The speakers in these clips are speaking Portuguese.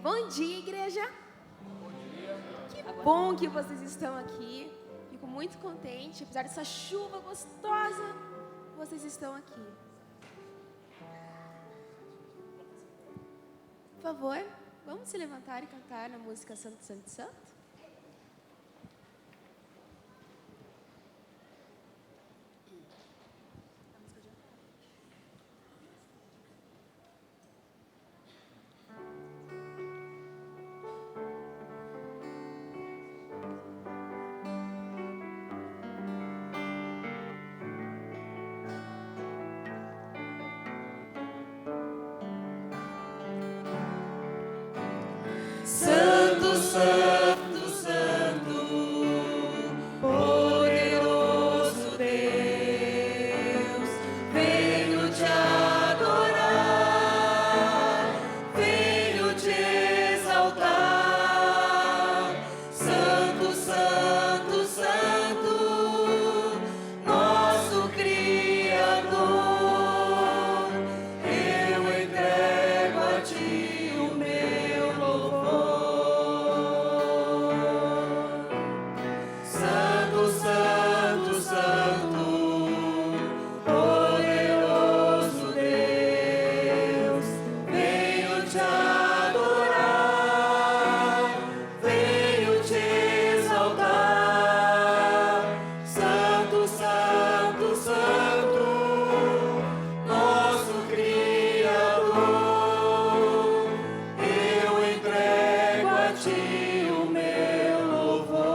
Bom dia, igreja. Que bom que vocês estão aqui. Fico muito contente, apesar dessa chuva gostosa, vocês estão aqui. Por favor, vamos se levantar e cantar na música Santo, Santo, Santo? Santo, Santo, Santo, poderoso Deus, venho te adorar, venho te exaltar. Santo, Santo, Santo, nosso Criador, eu entrego a ti o meu louvor. Santo, Santo, Santo, poderoso Deus, venho te adorar, venho te exaltar. Santo, Santo, Santo, nosso Criador, eu entrego a ti o meu louvor.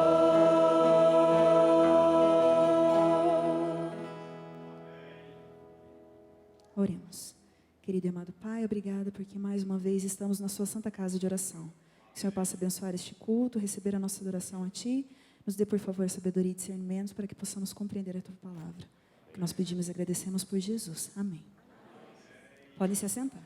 Oremos. Querido e amado Pai, obrigada porque mais uma vez estamos na sua santa casa de oração. Que o Senhor possa abençoar este culto, receber a nossa adoração a Ti. Nos dê, por favor, sabedoria e discernimento para que possamos compreender a Tua palavra. O que nós pedimos e agradecemos por Jesus. Amém. Podem se assentar.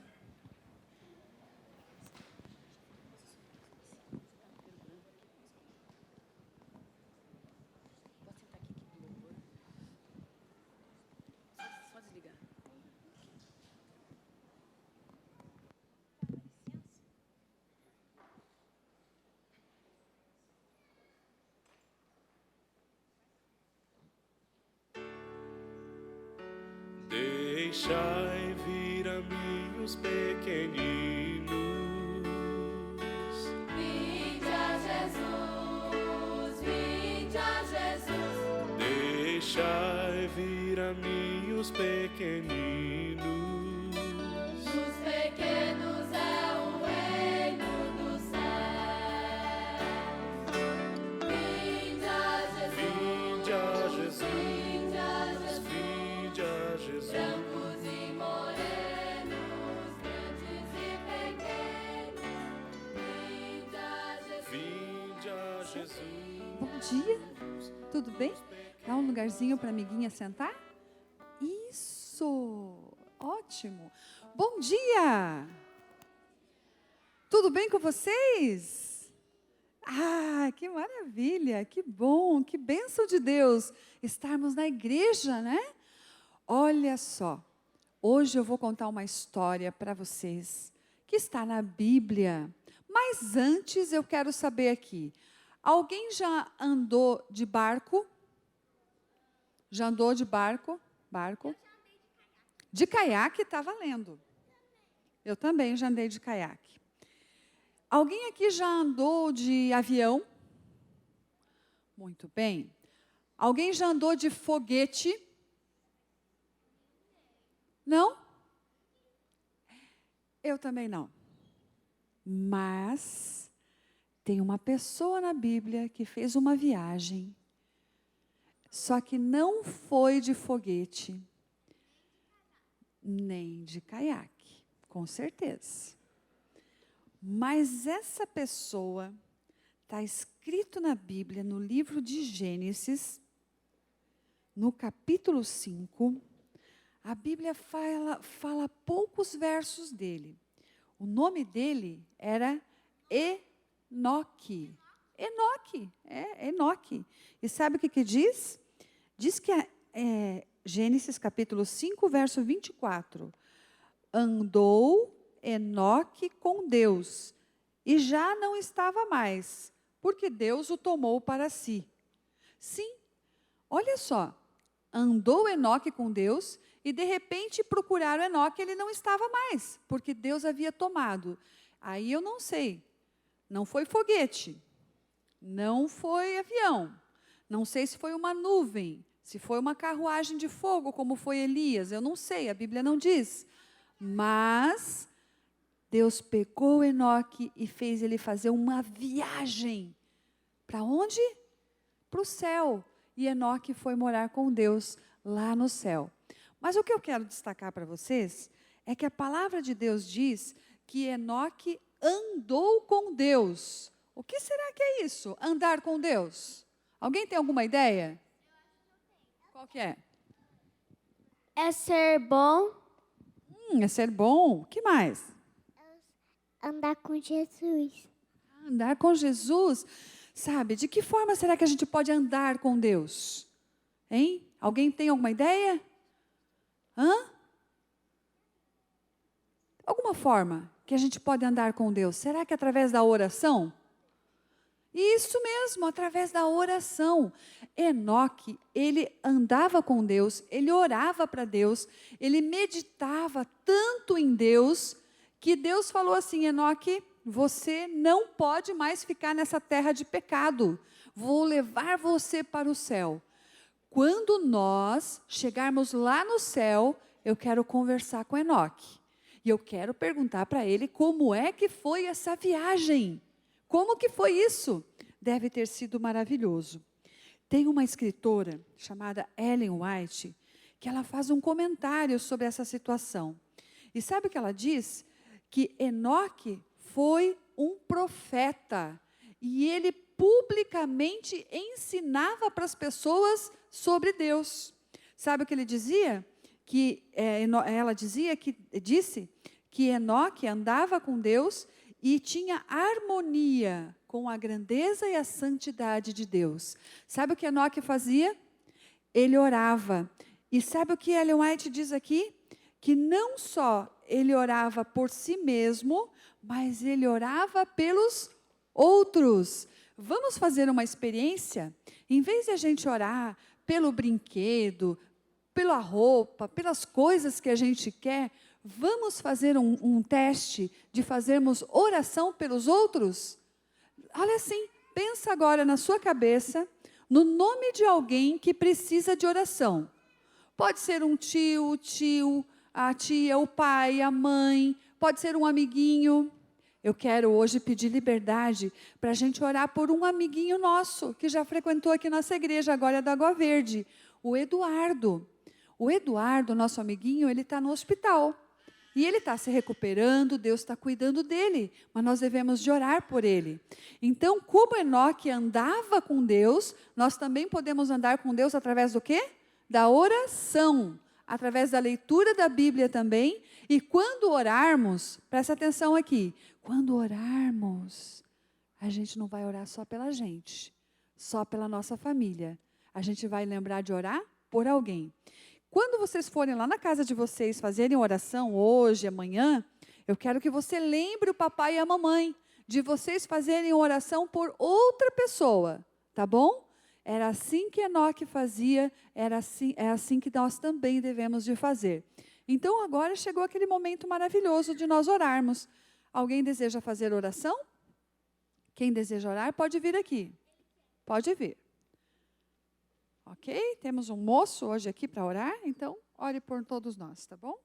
Deixai vir a mim os pequeninos. Vinde a Jesus, vinde a Jesus. Deixai vir a mim os pequeninos. Os pequenos é o reino dos céus. Vinde a Jesus, Vinde a Jesus, vinde a Jesus. vinde a Jesus. Brancos e morenos, grandes e pequenos. Vinde a Jesus. Vinde a Jesus. Bom dia, tudo bem? Dá um lugarzinho para a amiguinha sentar? Isso, ótimo. Bom dia! Tudo bem com vocês? Ah, que maravilha, que bom, que bênção de Deus estarmos na igreja, né? Olha só, hoje eu vou contar uma história para vocês que está na Bíblia. Mas antes eu quero saber aqui, alguém já andou de barco? Já andou de barco? Barco? De caiaque está valendo. Eu também já andei de caiaque. Alguém aqui já andou de avião? Muito bem. Alguém já andou de foguete? Não? Eu também não. Mas tem uma pessoa na Bíblia que fez uma viagem, só que não foi de foguete, nem de caiaque, com certeza. Mas essa pessoa está escrito na Bíblia, no livro de Gênesis, no capítulo 5, a Bíblia fala poucos versos dele. O nome dele era Enoque. Enoque. E sabe o que diz? Diz que Gênesis capítulo 5, verso 24. Andou Enoque com Deus, e já não estava mais, porque Deus o tomou para si. Sim, olha só, andou Enoque com Deus e de repente procuraram Enoque, ele não estava mais, porque Deus havia tomado. Aí eu não sei, não foi foguete, não foi avião, não sei se foi uma nuvem, se foi uma carruagem de fogo, como foi Elias, eu não sei, a Bíblia não diz. Mas Deus pegou Enoque e fez ele fazer uma viagem. Para onde? Para o céu. E Enoque foi morar com Deus lá no céu. Mas o que eu quero destacar para vocês é que a palavra de Deus diz que Enoque andou com Deus. O que será que é isso? Andar com Deus? Alguém tem alguma ideia? Qual que é? É ser bom, É ser bom. O que mais? andar com Jesus. Andar com Jesus. Sabe, de que forma será que a gente pode andar com Deus? Hein? Alguém tem alguma ideia? Alguma forma que a gente pode andar com Deus? Será que é através da oração? Isso mesmo, através da oração. Enoque, ele andava com Deus, ele orava para Deus, ele meditava tanto em Deus, que Deus falou assim: Enoque, você não pode mais ficar nessa terra de pecado, vou levar você para o céu. Quando nós chegarmos lá no céu, eu quero conversar com Enoque. E eu quero perguntar para ele como é que foi essa viagem. Como que foi isso? Deve ter sido maravilhoso. Tem uma escritora chamada Ellen White, que ela faz um comentário sobre essa situação. E sabe o que ela diz? Que Enoque foi um profeta. E ele publicamente ensinava para as pessoas sobre Deus. Sabe o que ele dizia? Ela disse que Enoque andava com Deus e tinha harmonia com a grandeza e a santidade de Deus. Sabe o que Enoque fazia? Ele orava. E sabe o que Ellen White diz aqui? Que não só ele orava por si mesmo, mas ele orava pelos outros. Vamos fazer uma experiência? Em vez de a gente orar pelo brinquedo, pela roupa, pelas coisas que a gente quer, vamos fazer um teste de fazermos oração pelos outros? Olha assim, pensa agora na sua cabeça, no nome de alguém que precisa de oração. Pode ser um tio, a tia, o pai, a mãe, pode ser um amiguinho. Eu quero hoje pedir liberdade para a gente orar por um amiguinho nosso, que já frequentou aqui nossa igreja, agora é da Água Verde, o Eduardo. O Eduardo, nosso amiguinho, ele está no hospital. E ele está se recuperando, Deus está cuidando dele, mas nós devemos de orar por ele. Então, como Enoque andava com Deus, nós também podemos andar com Deus através do quê? Da oração, através da leitura da Bíblia também. E quando orarmos, presta atenção aqui, quando orarmos, a gente não vai orar só pela gente, só pela nossa família. A gente vai lembrar de orar por alguém. Quando vocês forem lá na casa de vocês fazerem oração hoje, amanhã, eu quero que você lembre o papai e a mamãe de vocês fazerem oração por outra pessoa, tá bom? Era assim que Enoque fazia, é assim que nós também devemos de fazer. Então agora chegou aquele momento maravilhoso de nós orarmos. Alguém deseja fazer oração? Quem deseja orar pode vir aqui. Pode vir. Ok? Temos um moço hoje aqui para orar, então ore por todos nós, tá bom?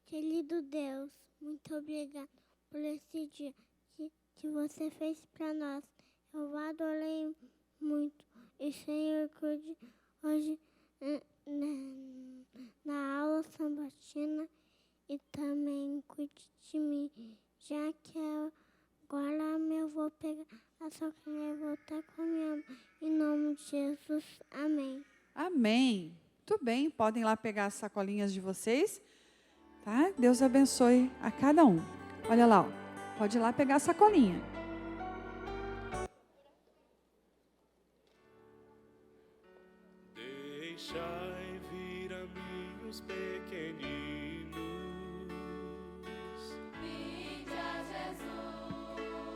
Querido Deus, muito obrigado por esse dia que você fez para nós. Eu adorei muito. E Senhor, cuide hoje na aula sabatina e também cuide de mim, já que agora eu vou pegar a sacolinha e voltar com a minha mãe. Em nome de Jesus, amém. Amém. Muito bem, podem lá pegar as sacolinhas de vocês, tá? Deus abençoe a cada um. Olha lá, ó. Pode ir lá pegar a sacolinha. Deixai vir a mim os pequeninos. Vinde a Jesus.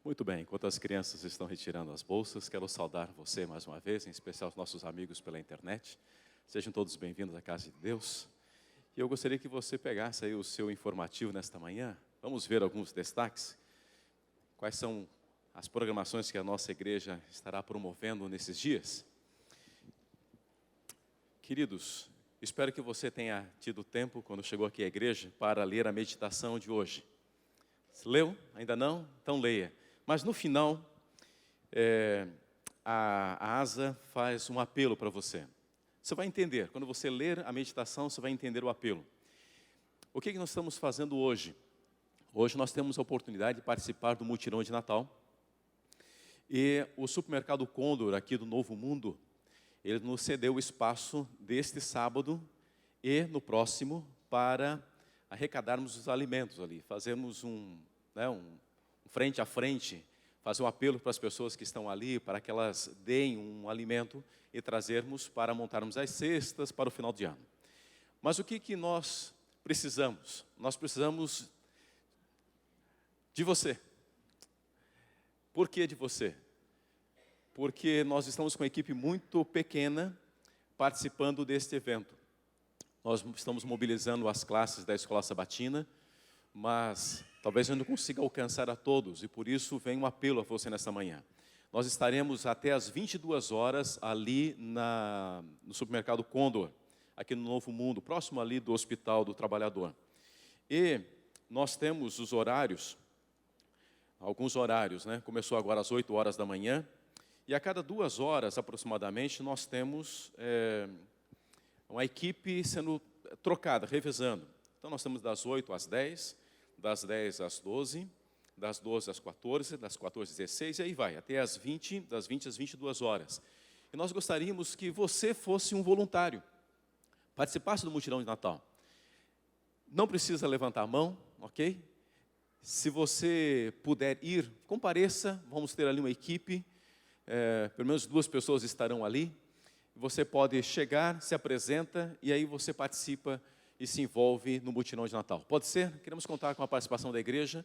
Muito bem, enquanto as crianças estão retirando as bolsas, quero saudar você mais uma vez, em especial os nossos amigos pela internet. Sejam todos bem-vindos à casa de Deus. E eu gostaria que você pegasse aí o seu informativo nesta manhã. Vamos ver alguns destaques. Quais são as programações que a nossa igreja estará promovendo nesses dias? Queridos, espero que você tenha tido tempo, quando chegou aqui à igreja, para ler a meditação de hoje. Leu? Ainda não? Então leia. Mas no final, a Asa faz um apelo para você. Você vai entender, quando você ler a meditação, você vai entender o apelo. O que nós estamos fazendo hoje? Hoje nós temos a oportunidade de participar do mutirão de Natal. E o supermercado Condor, aqui do Novo Mundo, ele nos cedeu o espaço deste sábado e no próximo para arrecadarmos os alimentos ali. Fazemos um frente a frente, fazer um apelo para as pessoas que estão ali, para que elas deem um alimento e trazermos para montarmos as cestas para o final de ano. Mas o que nós precisamos? Nós precisamos de você. Por que de você? Porque nós estamos com uma equipe muito pequena participando deste evento. Nós estamos mobilizando as classes da Escola Sabatina, mas talvez eu não consiga alcançar a todos, e por isso vem um apelo a você nessa manhã. Nós estaremos até às 22 horas ali no supermercado Condor, aqui no Novo Mundo, próximo ali do Hospital do Trabalhador. E nós temos os horários, alguns horários, né? Começou agora às 8 horas da manhã, e a cada 2 horas aproximadamente nós temos uma equipe sendo trocada, revezando. Então nós temos das 8 às 10, das 10 às 12, das 12 às 14, das 14 às 16, e aí vai, até às 20, das 20 às 22 horas. E nós gostaríamos que você fosse um voluntário, participasse do mutirão de Natal. Não precisa levantar a mão, ok? Se você puder ir, compareça, vamos ter ali uma equipe, pelo menos 2 pessoas estarão ali. Você pode chegar, se apresenta, e aí você participa e se envolve no mutirão de Natal. Pode ser? Queremos contar com a participação da igreja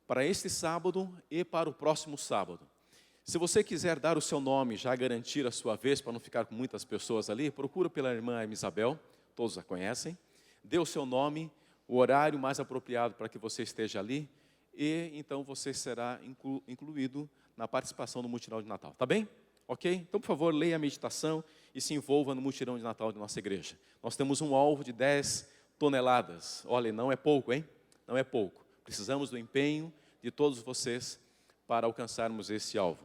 para este sábado e para o próximo sábado. Se você quiser dar o seu nome, já garantir a sua vez, para não ficar com muitas pessoas ali, procura pela irmã Isabel, todos a conhecem, dê o seu nome, o horário mais apropriado para que você esteja ali, e então você será incluído na participação do mutirão de Natal. Tá bem? Ok? Então, por favor, leia a meditação e se envolva no mutirão de Natal de nossa igreja. Nós temos um alvo de 10 toneladas. Olha, não é pouco, hein? Não é pouco. Precisamos do empenho de todos vocês para alcançarmos esse alvo.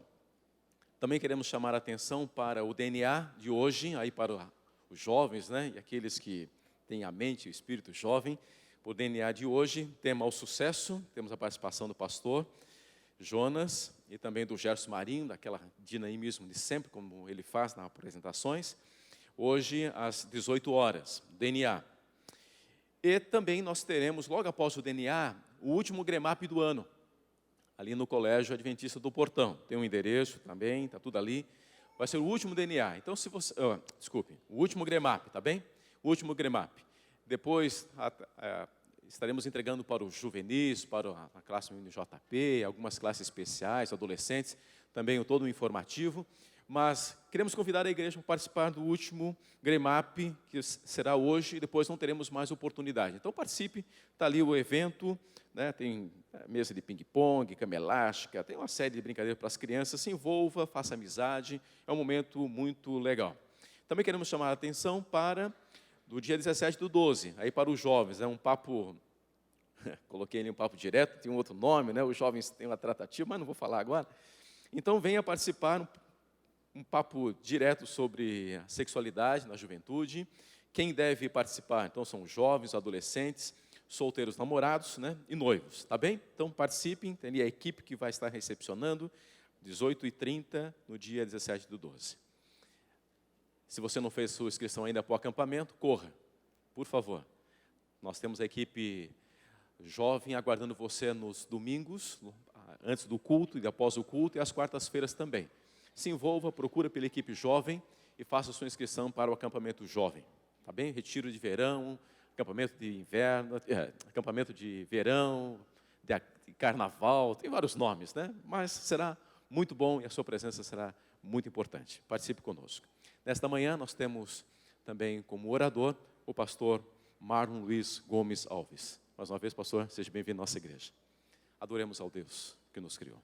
Também queremos chamar a atenção para o DNA de hoje, aí para os jovens, né? E aqueles que têm a mente e o espírito jovem. O DNA de hoje, tema ao sucesso, temos a participação do pastor Jonas e também do Gerson Marinho, daquela dinamismo de sempre, como ele faz nas apresentações. Hoje, às 18 horas, DNA. E também nós teremos, logo após o DNA, o último Gremap do ano, ali no Colégio Adventista do Portão. Tem um endereço também, está tudo ali. Vai ser o último DNA. Então, se você... o último Gremap, tá bem? O último Gremap. Depois, estaremos entregando para os juvenis, para a classe JP, algumas classes especiais, adolescentes, também todo o informativo. Mas queremos convidar a igreja para participar do último Gremap, que será hoje, e depois não teremos mais oportunidade. Então participe, está ali o evento, né? Tem mesa de ping-pong, cama elástica, tem uma série de brincadeiras para as crianças, se envolva, faça amizade, é um momento muito legal. Também queremos chamar a atenção para, do dia 17/12, aí para os jovens, é um papo, coloquei ali um papo direto, tem um outro nome, né? Os jovens têm uma tratativa, mas não vou falar agora. Então venha participar, um papo direto sobre a sexualidade na juventude. Quem deve participar? Então, são jovens, adolescentes, solteiros namorados, né? E noivos, tá bem? Então, participem, tem a equipe que vai estar recepcionando, 18h30, no dia 17/12. Se você não fez sua inscrição ainda para o acampamento, corra, por favor. Nós temos a equipe jovem aguardando você nos domingos, antes do culto e após o culto, e às quartas-feiras também. Se envolva, procura pela equipe jovem e faça sua inscrição para o acampamento jovem. Tá bem? Retiro de verão, acampamento de inverno, acampamento de verão, carnaval, tem vários nomes, né? Mas será muito bom e a sua presença será muito importante. Participe conosco. Nesta manhã nós temos também como orador o pastor Marlon Luiz Gomes Alves. Mais uma vez, pastor, seja bem-vindo à nossa igreja. Adoremos ao Deus que nos criou.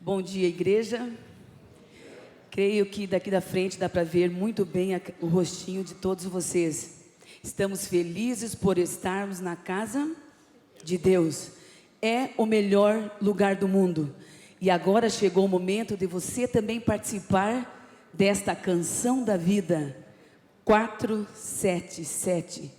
Bom dia, igreja. Creio que daqui da frente dá para ver muito bem o rostinho de todos vocês. Estamos felizes por estarmos na casa de Deus. É o melhor lugar do mundo. E agora chegou o momento de você também participar desta canção da vida 477,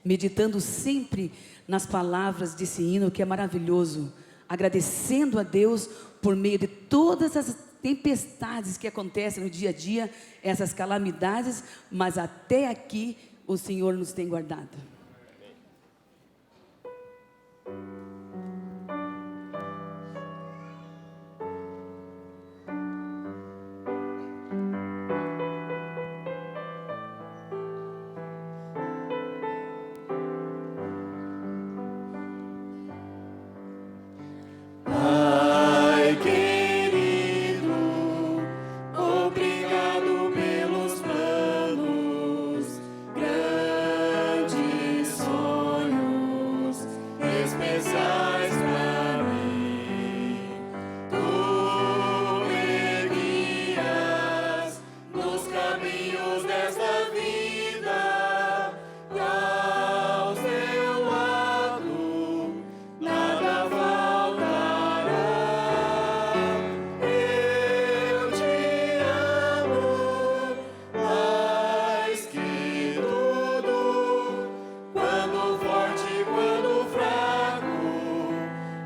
meditando sempre nas palavras desse hino que é maravilhoso, agradecendo a Deus por meio de todas as tempestades que acontecem no dia a dia, essas calamidades, mas até aqui o Senhor nos tem guardado. Pai querido, obrigado pelos planos, grandes sonhos especiais para mim. Tu me guias nos caminhos desta vida, e ao teu lado nada faltará. Eu te amo mais que tudo, quando forte, quando fraco,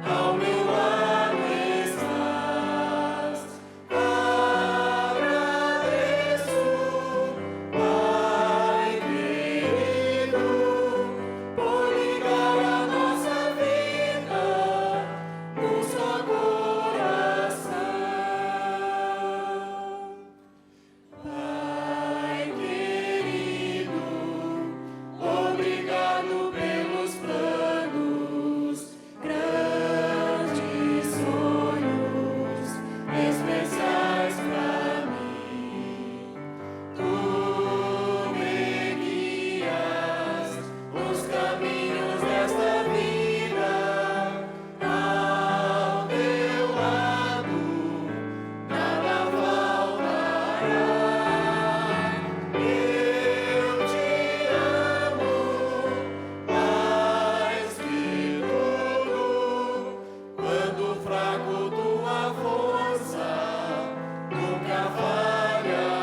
ao meu lado estás. Agradeço, Pai querido, por ligar a nossa vida no só coração. Pai querido, obrigado pelos planos, grandes sonhos especiais para mim. Tu me guias os caminhos desta vida, ao teu lado nada faltará. Eu te amo mais que tudo, quando fraco tua força nunca falhará.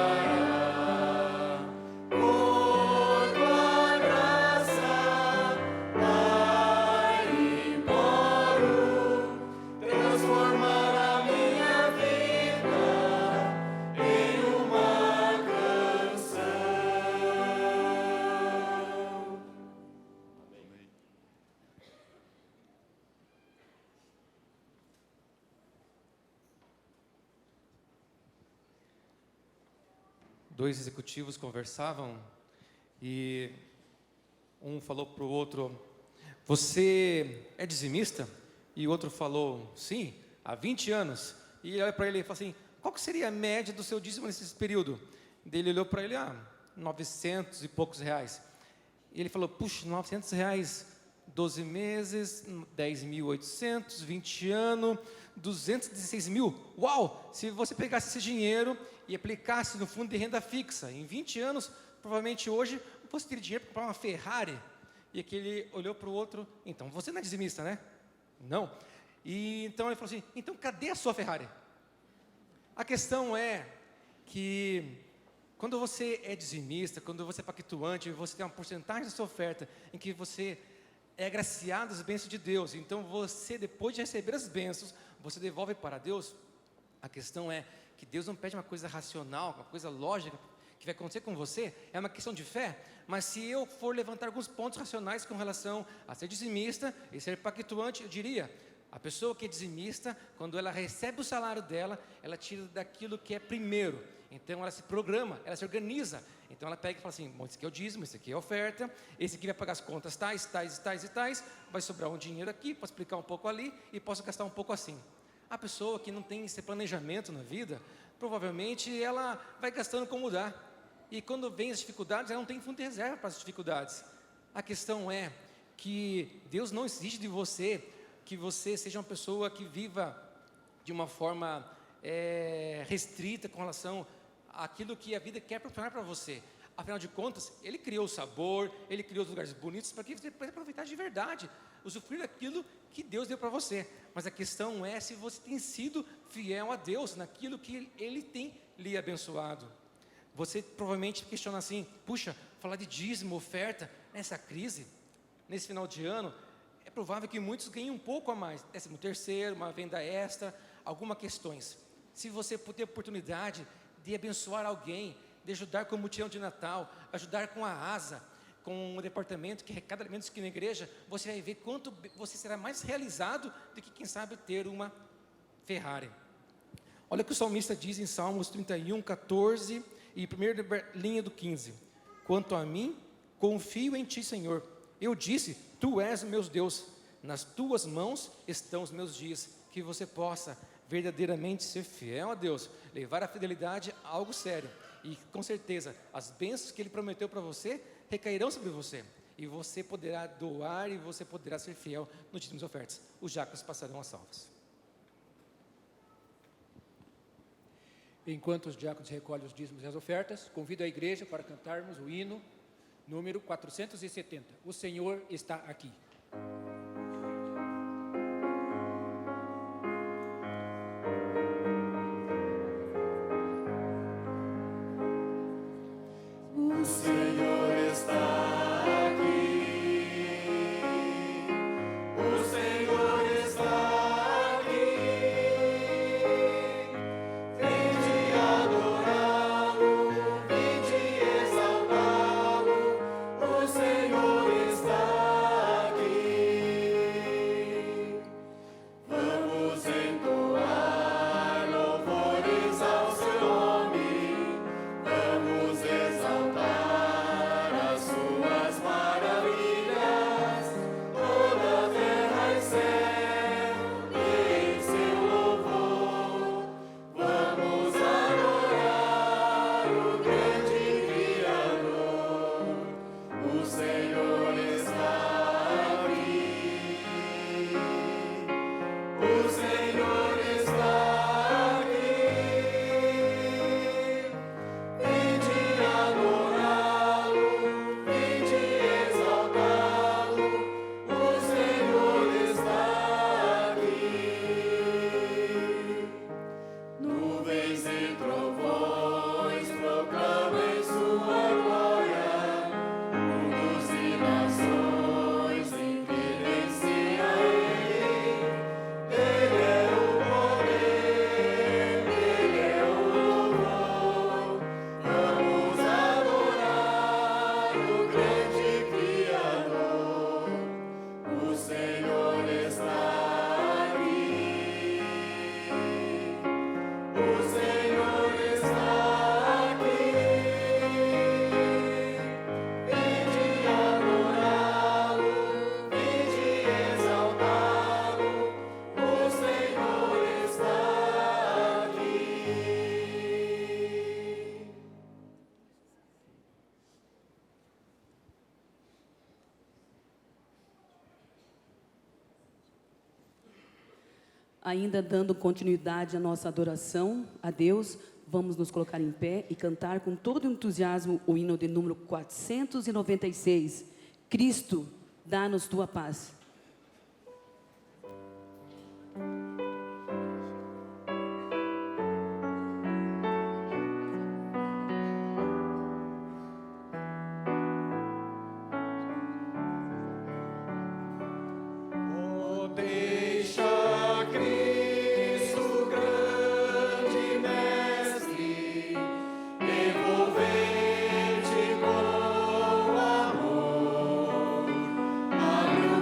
Por tua graça, Pai, imploro transformar a minha vida em uma canção. Dois executivos conversavam e um falou para o outro: você é dizimista? E o outro falou: sim, há 20 anos. E ele olha para ele e fala assim: qual que seria a média do seu dízimo nesse período? Daí ele olhou para ele: 900 e poucos reais. E ele falou: puxa, 900 reais, 12 meses, 10.800, 20 anos, 216 mil. Uau! Se você pegasse esse dinheiro e aplicasse no fundo de renda fixa, em 20 anos, provavelmente hoje, você teria dinheiro para comprar uma Ferrari. E aquele olhou para o outro: então, você não é dizimista, né? Não. E então ele falou assim: então, cadê a sua Ferrari? A questão é que quando você é dizimista, quando você é pactuante, você tem uma porcentagem da sua oferta em que você é agraciado das bênçãos de Deus. Então você, depois de receber as bênçãos, você devolve para Deus. A questão é que Deus não pede uma coisa racional, uma coisa lógica que vai acontecer com você, é uma questão de fé. Mas se eu for levantar alguns pontos racionais com relação a ser dizimista e ser pactuante, eu diria: a pessoa que é dizimista, quando ela recebe o salário dela, ela tira daquilo que é primeiro. Então ela se programa, ela se organiza. Então ela pega e fala assim: bom, esse aqui é o dízimo, esse aqui é a oferta, esse aqui vai pagar as contas tais, tais, tais e tais, vai sobrar um dinheiro aqui, posso aplicar um pouco ali e posso gastar um pouco assim. A pessoa que não tem esse planejamento na vida, provavelmente ela vai gastando como dá. E quando vem as dificuldades, ela não tem fundo de reserva para as dificuldades. A questão é que Deus não exige de você que você seja uma pessoa que viva de uma forma restrita com relação àquilo que a vida quer proporcionar para você. Afinal de contas, Ele criou o sabor, Ele criou os lugares bonitos para que você possa aproveitar de verdade, usufruir daquilo que Deus deu para você. Mas a questão é se você tem sido fiel a Deus naquilo que Ele tem lhe abençoado. Você provavelmente questiona assim: puxa, falar de dízimo, oferta, nessa crise, nesse final de ano, é provável que muitos ganhem um pouco a mais, 13º, uma venda extra, algumas questões. Se você puder oportunidade de abençoar alguém, de ajudar com o mutirão de Natal, ajudar com a ASA, com o departamento que arrecada alimentos aqui na igreja, você vai ver quanto você será mais realizado do que, quem sabe, ter uma Ferrari. Olha o que o salmista diz em Salmos 31, 14 e primeira linha do 15. Quanto a mim, confio em Ti, Senhor. Eu disse, Tu és o meu Deus. Nas Tuas mãos estão os meus dias. Que você possa verdadeiramente ser fiel a Deus, levar a fidelidade a algo sério. E com certeza, as bênçãos que Ele prometeu para você recairão sobre você. E você poderá doar e você poderá ser fiel nos dízimos e ofertas. Os diáconos passarão as salvas. Enquanto os diáconos recolhem os dízimos e as ofertas, convido a igreja para cantarmos o hino número 470. O Senhor está aqui. O Senhor está aqui, o Senhor está aqui, vinde adorá-lo, vinde exaltá-lo, o Senhor está aqui. Vamos entoar louvores ao seu nome, vamos exaltar as suas maravilhas, toda a terra e céu em seu louvor. Vamos adorar o grande Criador. O Senhor está aqui. O Senhor está aqui. Vinde adorá-lo, vinde exaltá-lo, o Senhor está aqui. Nuvens e trovões proclamem sua glória, mundos e nações inclinem-se a Ele. Ele é o poder, Ele é o louvor. Vamos adorar o grande Criador. O Senhor está aqui. O Senhor está aqui. Vinde adorá-lo, vinde exaltá-lo. O Senhor está aqui. Ainda dando continuidade à nossa adoração a Deus, vamos nos colocar em pé e cantar com todo entusiasmo o hino de número 496. Cristo, dá-nos tua paz. Oh, deixa Cristo, grande mestre, envolver-te com amor. Abre o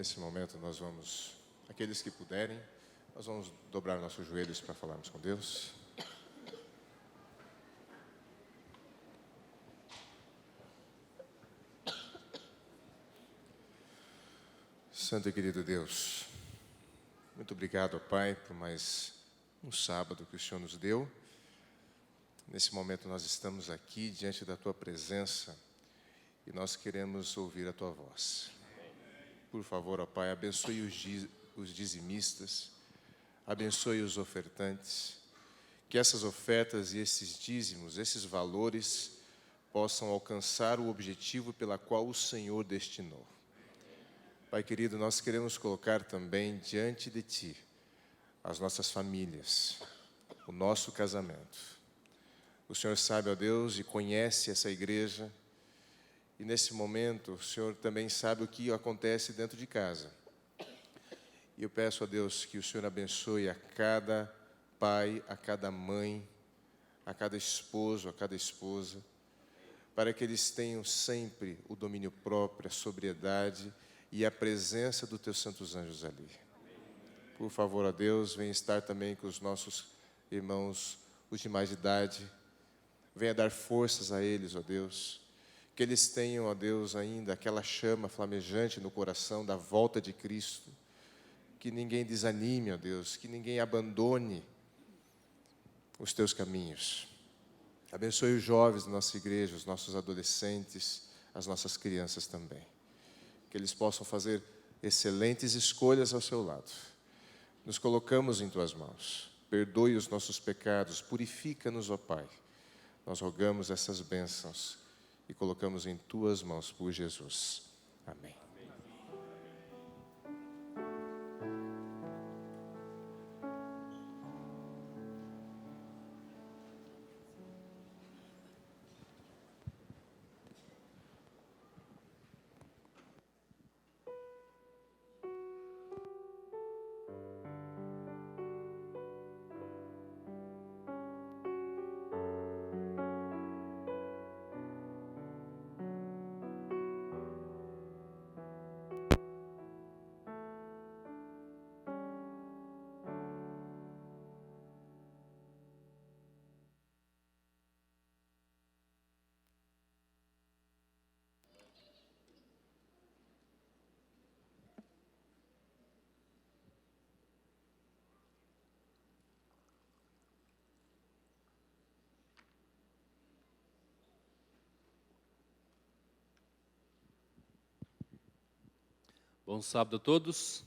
Nesse momento nós vamos, aqueles que puderem, nós vamos dobrar nossos joelhos para falarmos com Deus. Santo e querido Deus, muito obrigado, ó Pai, por mais um sábado que o Senhor nos deu. Nesse momento nós estamos aqui diante da Tua presença e nós queremos ouvir a Tua voz. Por favor, ó Pai, abençoe os dizimistas, abençoe os ofertantes, que essas ofertas e esses dízimos, esses valores, possam alcançar o objetivo pela qual o Senhor destinou. Pai querido, nós queremos colocar também diante de Ti as nossas famílias, o nosso casamento. O Senhor sabe, ó Deus, e conhece essa igreja, e nesse momento o Senhor também sabe o que acontece dentro de casa. E eu peço a Deus que o Senhor abençoe a cada pai, a cada mãe, a cada esposo, a cada esposa, para que eles tenham sempre o domínio próprio, a sobriedade e a presença dos Teus santos anjos ali. Por favor, ó Deus, venha estar também com os nossos irmãos, os de mais idade. Venha dar forças a eles, ó Deus. Que eles tenham, ó Deus, ainda aquela chama flamejante no coração da volta de Cristo. Que ninguém desanime, ó Deus, que ninguém abandone os Teus caminhos. Abençoe os jovens da nossa igreja, os nossos adolescentes, as nossas crianças também. Que eles possam fazer excelentes escolhas ao Seu lado. Nos colocamos em Tuas mãos. Perdoe os nossos pecados, purifica-nos, ó Pai. Nós rogamos essas bênçãos e colocamos em Tuas mãos por Jesus. Amém. Bom sábado a todos.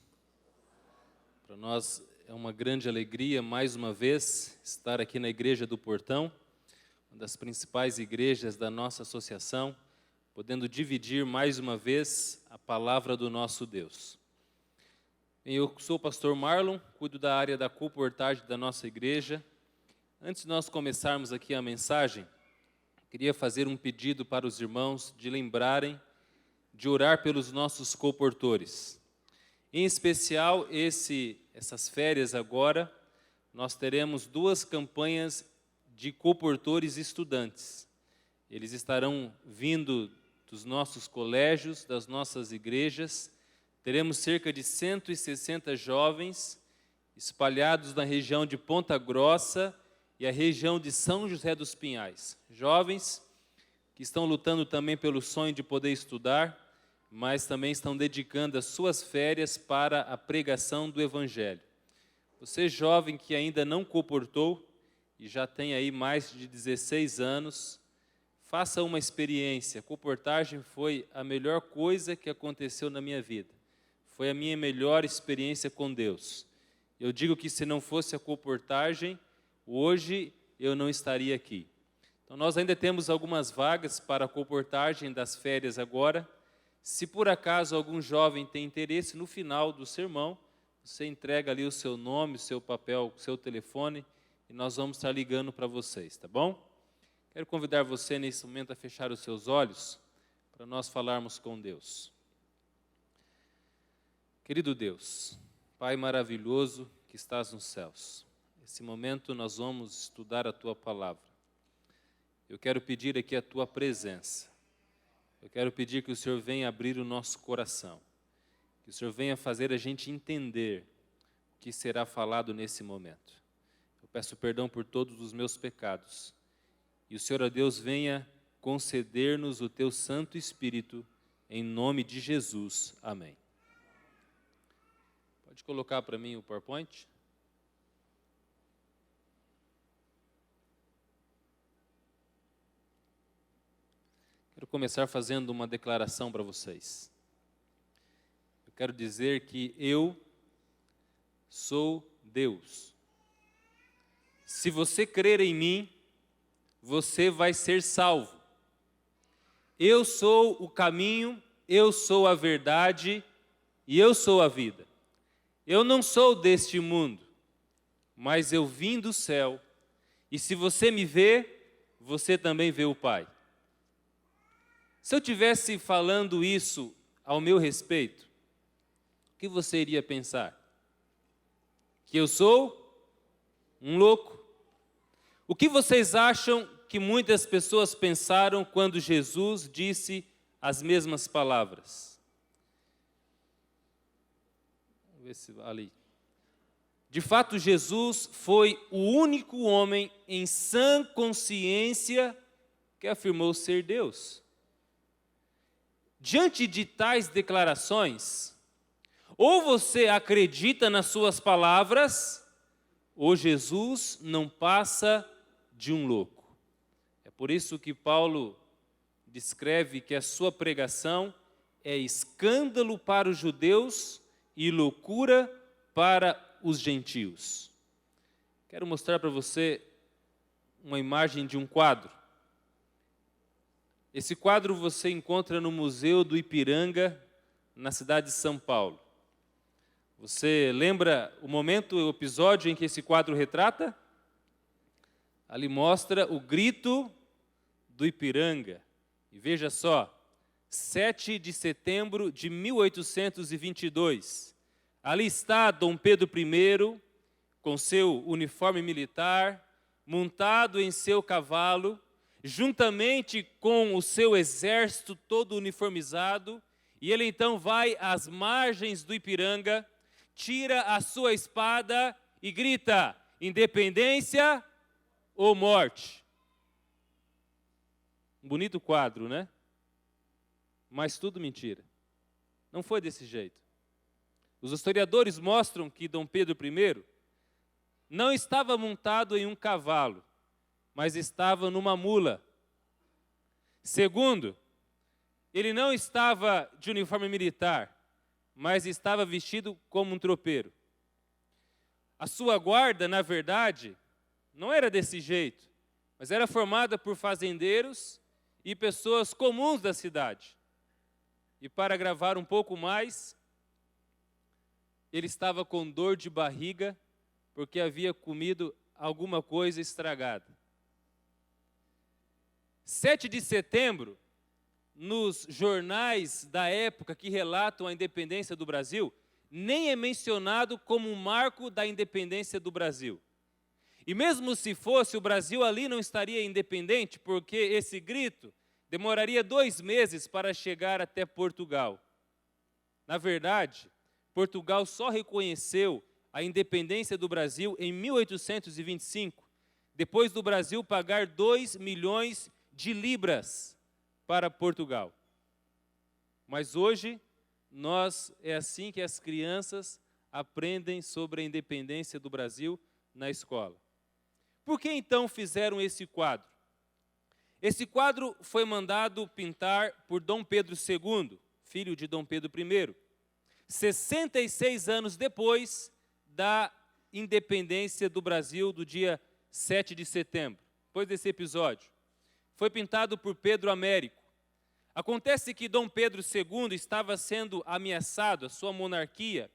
Para nós é uma grande alegria, mais uma vez, estar aqui na Igreja do Portão, uma das principais igrejas da nossa associação, podendo dividir mais uma vez a palavra do nosso Deus. Eu sou o pastor Marlon, cuido da área da comportagem da nossa igreja. Antes de nós começarmos aqui a mensagem, queria fazer um pedido para os irmãos de lembrarem de orar pelos nossos comportores. Em especial, essas férias agora, nós teremos 2 campanhas de comportores estudantes. Eles estarão vindo dos nossos colégios, das nossas igrejas. Teremos cerca de 160 jovens espalhados na região de Ponta Grossa e a região de São José dos Pinhais. Jovens que estão lutando também pelo sonho de poder estudar, mas também estão dedicando as suas férias para a pregação do Evangelho. Você jovem que ainda não comportou e já tem aí mais de 16 anos, faça uma experiência. A comportagem foi a melhor coisa que aconteceu na minha vida. Foi a minha melhor experiência com Deus. Eu digo que se não fosse a comportagem, hoje eu não estaria aqui. Então nós ainda temos algumas vagas para a comportagem das férias agora. Se por acaso algum jovem tem interesse, no final do sermão, você entrega ali o seu nome, o seu papel, o seu telefone, e nós vamos estar ligando para vocês, tá bom? Quero convidar você nesse momento a fechar os seus olhos, para nós falarmos com Deus. Querido Deus, Pai maravilhoso que estás nos céus, nesse momento nós vamos estudar a Tua palavra. Eu quero pedir aqui a Tua presença. Eu quero pedir que o Senhor venha abrir o nosso coração, Que o Senhor venha fazer a gente entender o que será falado nesse momento. Eu peço perdão por todos os meus pecados. E o Senhor, ó Deus, venha conceder-nos o teu Santo Espírito, em nome de Jesus. Amém. Pode colocar para mim o PowerPoint? Quero começar fazendo uma declaração para vocês. Eu quero dizer que eu sou Deus. Se você crer em mim, você vai ser salvo. Eu sou o caminho, eu sou a verdade e eu sou a vida. Eu não sou deste mundo, mas eu vim do céu. E se você me vê, você também vê o Pai. Se eu estivesse falando isso ao meu respeito, o que você iria pensar? Que eu sou um louco? O que vocês acham que muitas pessoas pensaram quando Jesus disse as mesmas palavras? Vamos ver se ali. De fato, Jesus foi o único homem em sã consciência que afirmou ser Deus. Diante de tais declarações, ou você acredita nas suas palavras, ou Jesus não passa de um louco. É por isso que Paulo descreve que a sua pregação é escândalo para os judeus e loucura para os gentios. Quero mostrar para você uma imagem de um quadro. Esse quadro você encontra no Museu do Ipiranga, na cidade de São Paulo. Você lembra o momento, o episódio em que esse quadro retrata? Ali mostra o grito do Ipiranga. E veja só, 7 de setembro de 1822. Ali está Dom Pedro I, com seu uniforme militar, montado em seu cavalo, juntamente com o seu exército todo uniformizado, e ele então vai às margens do Ipiranga, tira a sua espada e grita: independência ou morte. Um bonito quadro, né? Mas tudo mentira. Não foi desse jeito. Os historiadores mostram que Dom Pedro I não estava montado em um cavalo, mas estava numa mula. Segundo, ele não estava de uniforme militar, mas estava vestido como um tropeiro. A sua guarda, na verdade, não era desse jeito, mas era formada por fazendeiros e pessoas comuns da cidade. E para agravar um pouco mais, ele estava com dor de barriga porque havia comido alguma coisa estragada. 7 de setembro, nos jornais da época que relatam a independência do Brasil, nem é mencionado como um marco da independência do Brasil. E mesmo se fosse, o Brasil ali não estaria independente, porque esse grito demoraria 2 meses para chegar até Portugal. Na verdade, Portugal só reconheceu a independência do Brasil em 1825, depois do Brasil pagar 2 milhões de libras para Portugal. Mas hoje, é assim que as crianças aprendem sobre a independência do Brasil na escola. Por que então fizeram esse quadro? Esse quadro foi mandado pintar por Dom Pedro II, filho de Dom Pedro I, 66 anos depois da independência do Brasil, do dia 7 de setembro, depois desse episódio. Foi pintado por Pedro Américo. Acontece que Dom Pedro II estava sendo ameaçado, a sua monarquia,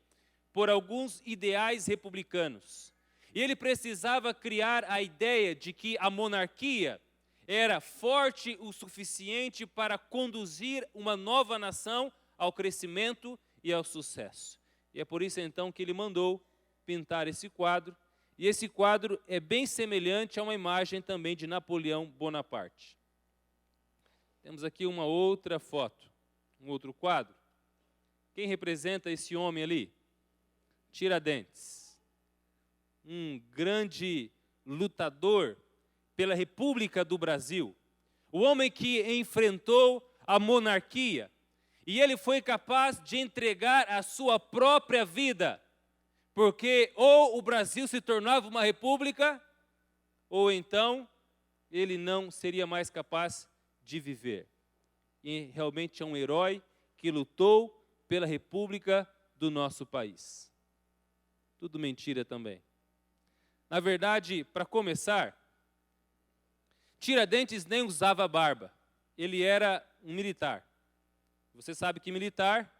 por alguns ideais republicanos. E ele precisava criar a ideia de que a monarquia era forte o suficiente para conduzir uma nova nação ao crescimento e ao sucesso. E é por isso então que ele mandou pintar esse quadro. E esse quadro é bem semelhante a uma imagem também de Napoleão Bonaparte. Temos aqui uma outra foto, um outro quadro. Quem representa esse homem ali? Tiradentes. Um grande lutador pela República do Brasil. O homem que enfrentou a monarquia. E ele foi capaz de entregar a sua própria vida. Porque ou o Brasil se tornava uma república, ou então ele não seria mais capaz de viver. E realmente é um herói que lutou pela república do nosso país. Tudo mentira também. Na verdade, para começar, Tiradentes nem usava barba. Ele era um militar. Você sabe que militar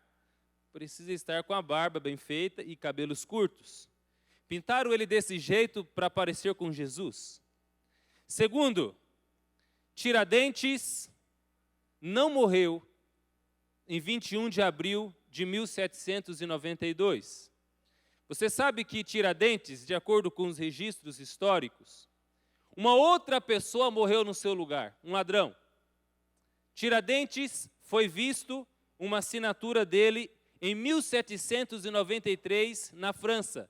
precisa estar com a barba bem feita e cabelos curtos. Pintaram ele desse jeito para parecer com Jesus. Segundo, Tiradentes não morreu em 21 de abril de 1792. Você sabe que Tiradentes, de acordo com os registros históricos, uma outra pessoa morreu no seu lugar, um ladrão. Tiradentes foi visto uma assinatura dele em 1793 na França.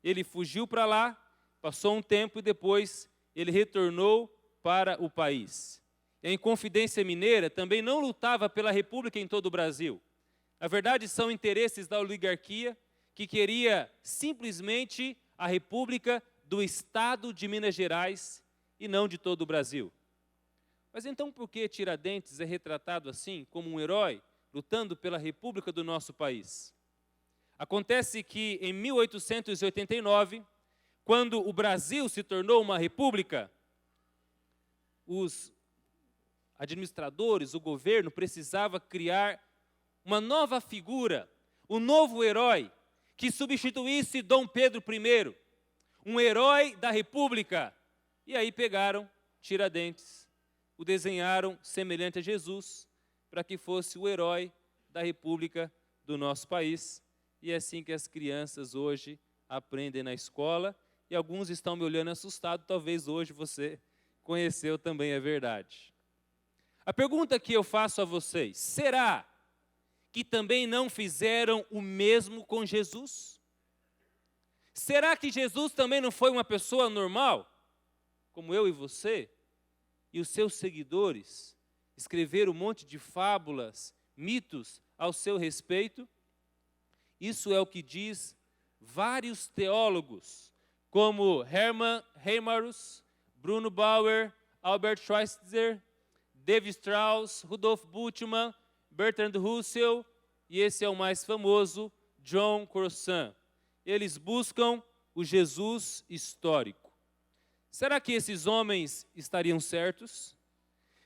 Ele fugiu para lá, passou um tempo e depois ele retornou para o país. E a Inconfidência Mineira também não lutava pela república em todo o Brasil. Na verdade, são interesses da oligarquia que queria simplesmente a república do estado de Minas Gerais e não de todo o Brasil. Mas então por que Tiradentes é retratado assim, como um herói, lutando pela república do nosso país? Acontece que em 1889, quando o Brasil se tornou uma república, os administradores, o governo precisava criar uma nova figura, um novo herói, que substituísse Dom Pedro I, um herói da república. E aí pegaram Tiradentes, o desenharam semelhante a Jesus, para que fosse o herói da república do nosso país. E é assim que as crianças hoje aprendem na escola, e alguns estão me olhando assustado, talvez hoje você conheceu também, é verdade. A pergunta que eu faço a vocês, será que também não fizeram o mesmo com Jesus? Será que Jesus também não foi uma pessoa normal, como eu e você? E os seus seguidores escreveram um monte de fábulas, mitos ao seu respeito? Isso é o que diz vários teólogos, como Hermann Heimarus, Bruno Bauer, Albert Schweitzer, David Strauss, Rudolf Bultmann, Bertrand Russell, e esse é o mais famoso, John Crossan. Eles buscam o Jesus histórico. Será que esses homens estariam certos?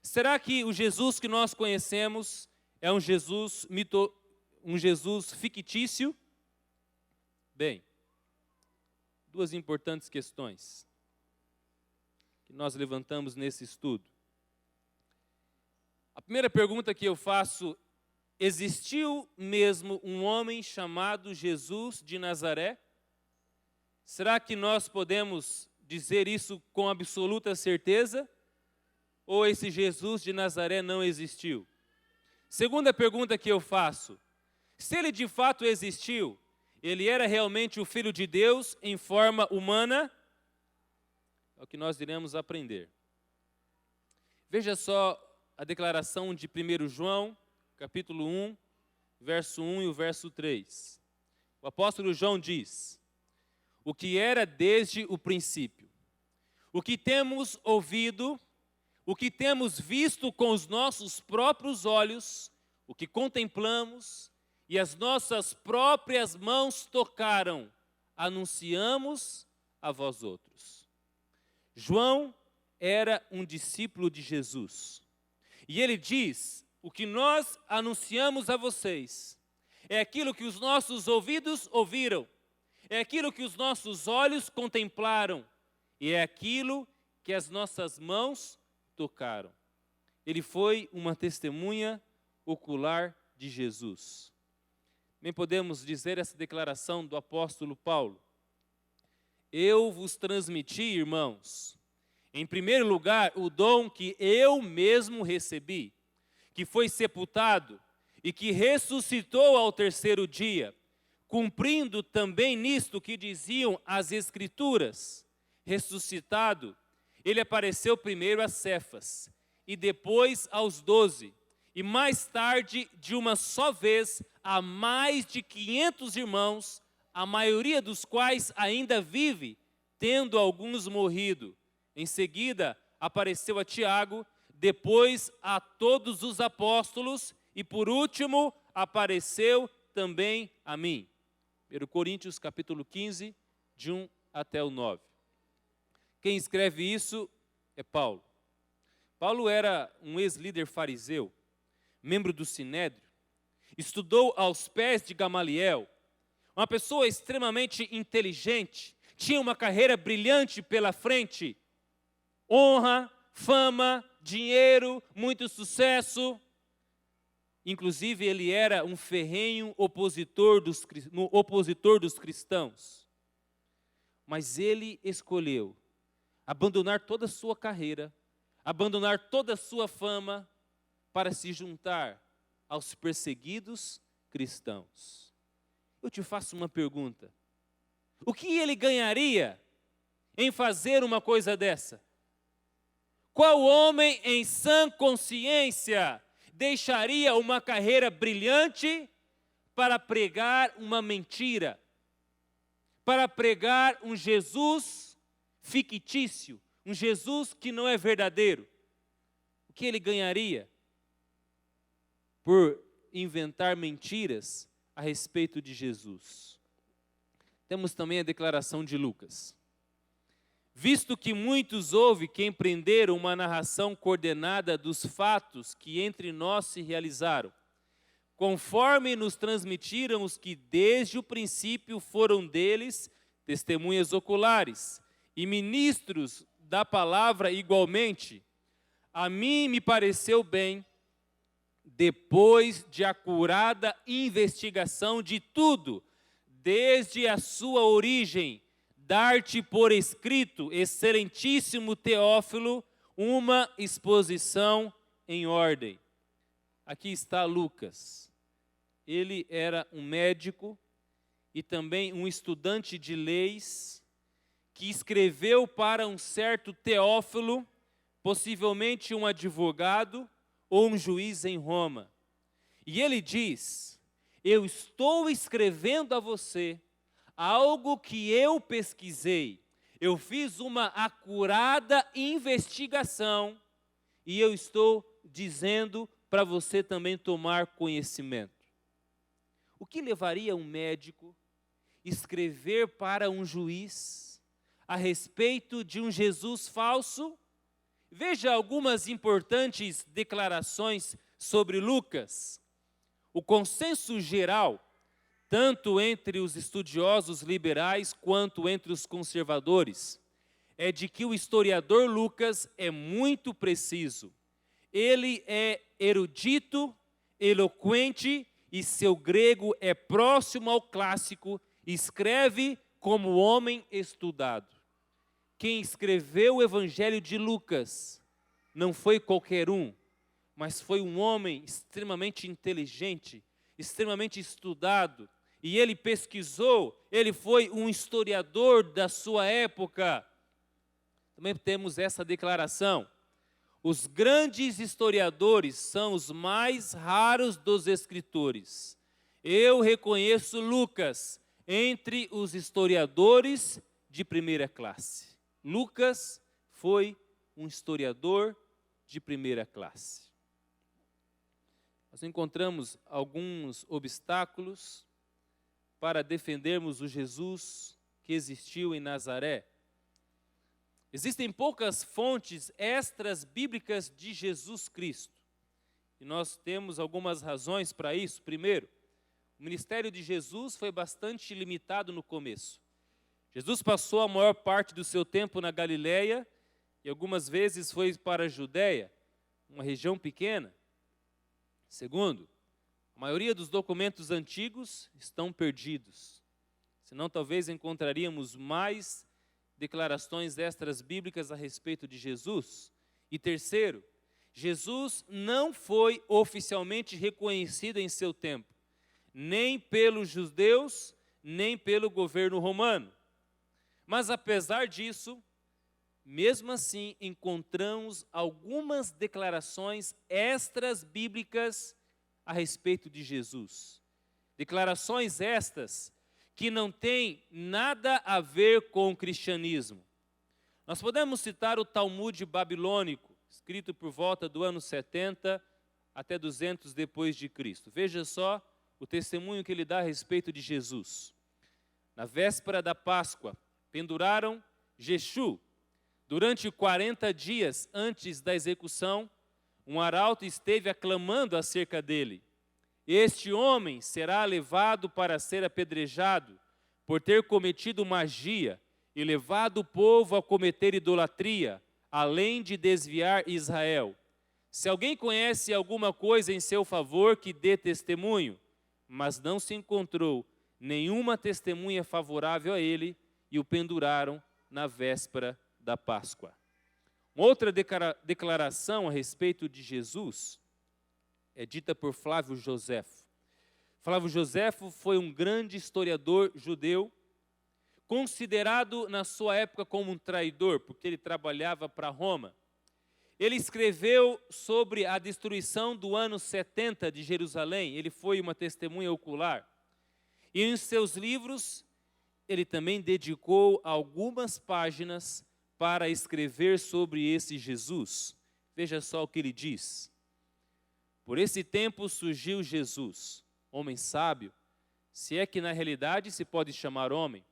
Será que o Jesus que nós conhecemos é um Jesus fictício? Bem, duas importantes questões que nós levantamos nesse estudo. A primeira pergunta que eu faço: existiu mesmo um homem chamado Jesus de Nazaré? Será que nós podemos dizer isso com absoluta certeza? Ou esse Jesus de Nazaré não existiu? Segunda pergunta que eu faço: se ele de fato existiu, ele era realmente o Filho de Deus em forma humana? É o que nós iremos aprender. Veja só a declaração de 1 João, capítulo 1, verso 1 e o verso 3. O apóstolo João diz: o que era desde o princípio, o que temos ouvido, o que temos visto com os nossos próprios olhos, o que contemplamos e as nossas próprias mãos tocaram, anunciamos a vós outros. João era um discípulo de Jesus. E ele diz: o que nós anunciamos a vocês é aquilo que os nossos ouvidos ouviram, é aquilo que os nossos olhos contemplaram, e é aquilo que as nossas mãos tocaram. Ele foi uma testemunha ocular de Jesus. Bem, podemos dizer essa declaração do apóstolo Paulo: eu vos transmiti, irmãos, em primeiro lugar, o dom que eu mesmo recebi, que foi sepultado, e que ressuscitou ao terceiro dia, cumprindo também nisto que diziam as Escrituras. Ressuscitado, ele apareceu primeiro a Cefas, e depois aos 12, e mais tarde, de uma só vez, a mais de 500 irmãos, a maioria dos quais ainda vive, tendo alguns morrido. Em seguida, apareceu a Tiago, depois a todos os apóstolos, e por último, apareceu também a mim. 1 Coríntios capítulo 15, de 1 até o 9. Quem escreve isso é Paulo. Paulo era um ex-líder fariseu, membro do Sinédrio, estudou aos pés de Gamaliel, uma pessoa extremamente inteligente, tinha uma carreira brilhante pela frente, honra, fama, dinheiro, muito sucesso. Inclusive, ele era um ferrenho opositor dos cristãos. Mas ele escolheu abandonar toda a sua carreira, abandonar toda a sua fama, para se juntar aos perseguidos cristãos. Eu te faço uma pergunta. O que ele ganharia em fazer uma coisa dessa? Qual homem em sã consciência deixaria uma carreira brilhante para pregar uma mentira? Para pregar um Jesus fictício, um Jesus que não é verdadeiro? O que ele ganharia por inventar mentiras a respeito de Jesus? Temos também a declaração de Lucas. Visto que muitos houve que empreenderam uma narração coordenada dos fatos que entre nós se realizaram, conforme nos transmitiram os que desde o princípio foram deles testemunhas oculares e ministros da palavra igualmente, a mim me pareceu bem, depois de acurada investigação de tudo, desde a sua origem, dar-te por escrito, excelentíssimo Teófilo, uma exposição em ordem. Aqui está Lucas. Ele era um médico e também um estudante de leis, que escreveu para um certo Teófilo, possivelmente um advogado ou um juiz em Roma. E ele diz: eu estou escrevendo a você algo que eu pesquisei, eu fiz uma acurada investigação e eu estou dizendo para você também tomar conhecimento. O que levaria um médico a escrever para um juiz a respeito de um Jesus falso? Veja algumas importantes declarações sobre Lucas. O consenso geral, tanto entre os estudiosos liberais quanto entre os conservadores, é de que o historiador Lucas é muito preciso. Ele é erudito, eloquente e seu grego é próximo ao clássico, escreve como homem estudado. Quem escreveu o Evangelho de Lucas não foi qualquer um, mas foi um homem extremamente inteligente, extremamente estudado, e ele pesquisou, ele foi um historiador da sua época. Também temos essa declaração: os grandes historiadores são os mais raros dos escritores. Eu reconheço Lucas entre os historiadores de primeira classe. Lucas foi um historiador de primeira classe. Nós encontramos alguns obstáculos para defendermos o Jesus que existiu em Nazaré. Existem poucas fontes extras bíblicas de Jesus Cristo. E nós temos algumas razões para isso. Primeiro, o ministério de Jesus foi bastante limitado no começo. Jesus passou a maior parte do seu tempo na Galileia e algumas vezes foi para a Judéia, uma região pequena. Segundo, a maioria dos documentos antigos estão perdidos. Senão, talvez encontraríamos mais declarações extras bíblicas a respeito de Jesus. E terceiro, Jesus não foi oficialmente reconhecido em seu tempo, nem pelos judeus, nem pelo governo romano. Mas apesar disso, mesmo assim, encontramos algumas declarações extras bíblicas a respeito de Jesus. Declarações estas que não têm nada a ver com o cristianismo. Nós podemos citar o Talmud babilônico, escrito por volta do ano 70 até 200 depois de Cristo. Veja só o testemunho que ele dá a respeito de Jesus. Na véspera da Páscoa, penduraram Jeshu. Durante 40 dias antes da execução, um arauto esteve aclamando acerca dele. Este homem será levado para ser apedrejado por ter cometido magia e levado o povo a cometer idolatria, além de desviar Israel. Se alguém conhece alguma coisa em seu favor, que dê testemunho. Mas não se encontrou nenhuma testemunha favorável a ele e o penduraram na véspera da Páscoa. Outra declaração a respeito de Jesus é dita por Flávio Joséfo. Flávio Joséfo foi um grande historiador judeu, considerado na sua época como um traidor, porque ele trabalhava para Roma. Ele escreveu sobre a destruição do ano 70 de Jerusalém, ele foi uma testemunha ocular. E em seus livros, ele também dedicou algumas páginas para escrever sobre esse Jesus. Veja só o que ele diz. Por esse tempo surgiu Jesus, homem sábio, se é que na realidade se pode chamar homem,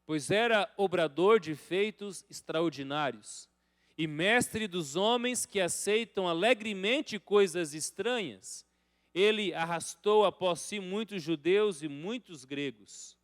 pois era obrador de feitos extraordinários e mestre dos homens que aceitam alegremente coisas estranhas. Ele arrastou após si muitos judeus e muitos gregos.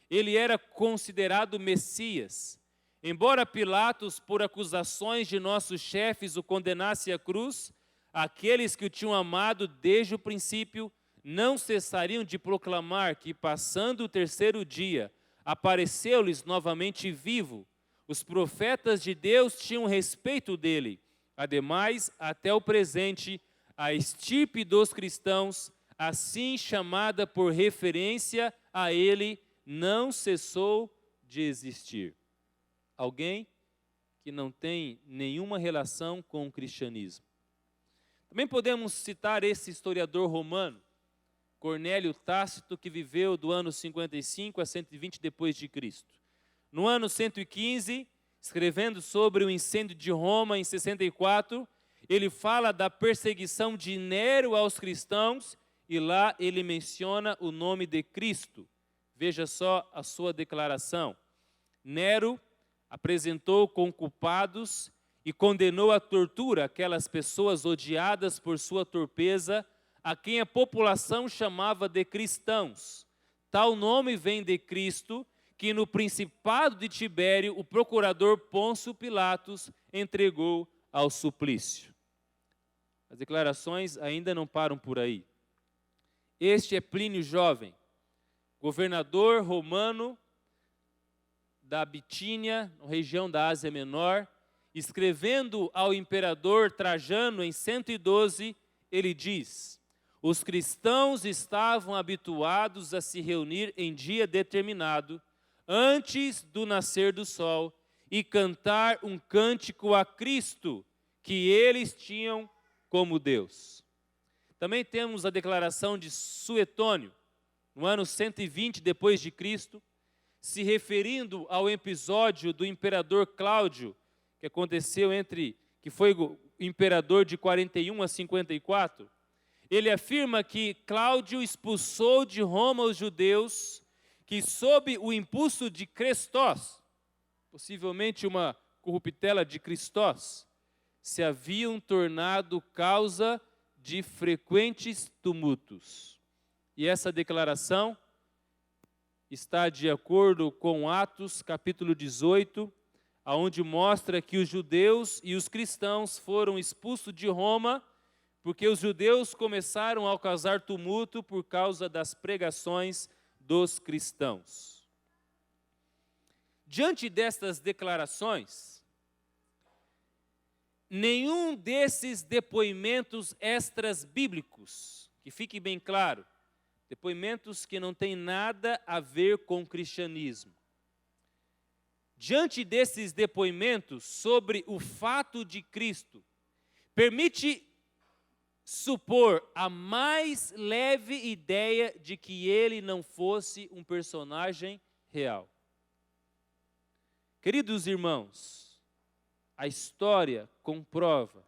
Ele era considerado Messias. Embora Pilatos, por acusações de nossos chefes, o condenasse à cruz, aqueles que o tinham amado desde o princípio não cessariam de proclamar que, passando o terceiro dia, apareceu-lhes novamente vivo. Os profetas de Deus tinham respeito dele. Ademais, até o presente, a estirpe dos cristãos, assim chamada por referência a ele, não cessou de existir. Alguém que não tem nenhuma relação com o cristianismo. Também podemos citar esse historiador romano, Cornélio Tácito, que viveu do ano 55 a 120 depois de Cristo. No ano 115, escrevendo sobre o incêndio de Roma em 64, ele fala da perseguição de Nero aos cristãos e lá ele menciona o nome de Cristo. Veja só a sua declaração. Nero apresentou com culpados e condenou à tortura aquelas pessoas odiadas por sua torpeza, a quem a população chamava de cristãos. Tal nome vem de Cristo, que no principado de Tibério, o procurador Pôncio Pilatos entregou ao suplício. As declarações ainda não param por aí. Este é Plínio Jovem, governador romano da Bitínia, região da Ásia Menor, escrevendo ao imperador Trajano em 112, ele diz: os cristãos estavam habituados a se reunir em dia determinado, antes do nascer do sol, e cantar um cântico a Cristo, que eles tinham como Deus. Também temos a declaração de Suetônio, no ano 120 depois de Cristo, se referindo ao episódio do imperador Cláudio, que aconteceu que foi o imperador de 41 a 54, ele afirma que Cláudio expulsou de Roma os judeus que, sob o impulso de Crestos, possivelmente uma corruptela de Cristos, se haviam tornado causa de frequentes tumultos. E essa declaração está de acordo com Atos, capítulo 18, onde mostra que os judeus e os cristãos foram expulsos de Roma, porque os judeus começaram a causar tumulto por causa das pregações dos cristãos. Diante destas declarações, nenhum desses depoimentos extras bíblicos, que fique bem claro, depoimentos que não têm nada a ver com o cristianismo. Diante desses depoimentos sobre o fato de Cristo, permite supor a mais leve ideia de que ele não fosse um personagem real. Queridos irmãos, a história comprova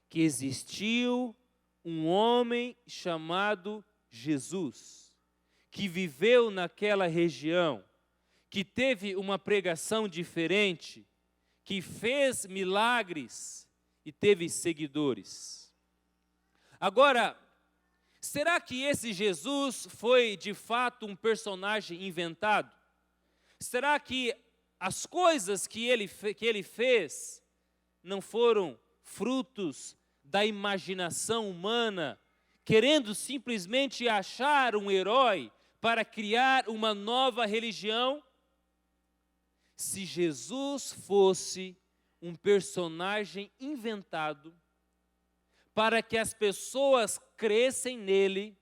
que existiu um homem chamado Jesus, que viveu naquela região, que teve uma pregação diferente, que fez milagres e teve seguidores. Agora, será que esse Jesus foi de fato um personagem inventado? Será que as coisas que ele fez não foram frutos da imaginação humana, querendo simplesmente achar um herói para criar uma nova religião? Se Jesus fosse um personagem inventado para que as pessoas crescem nele,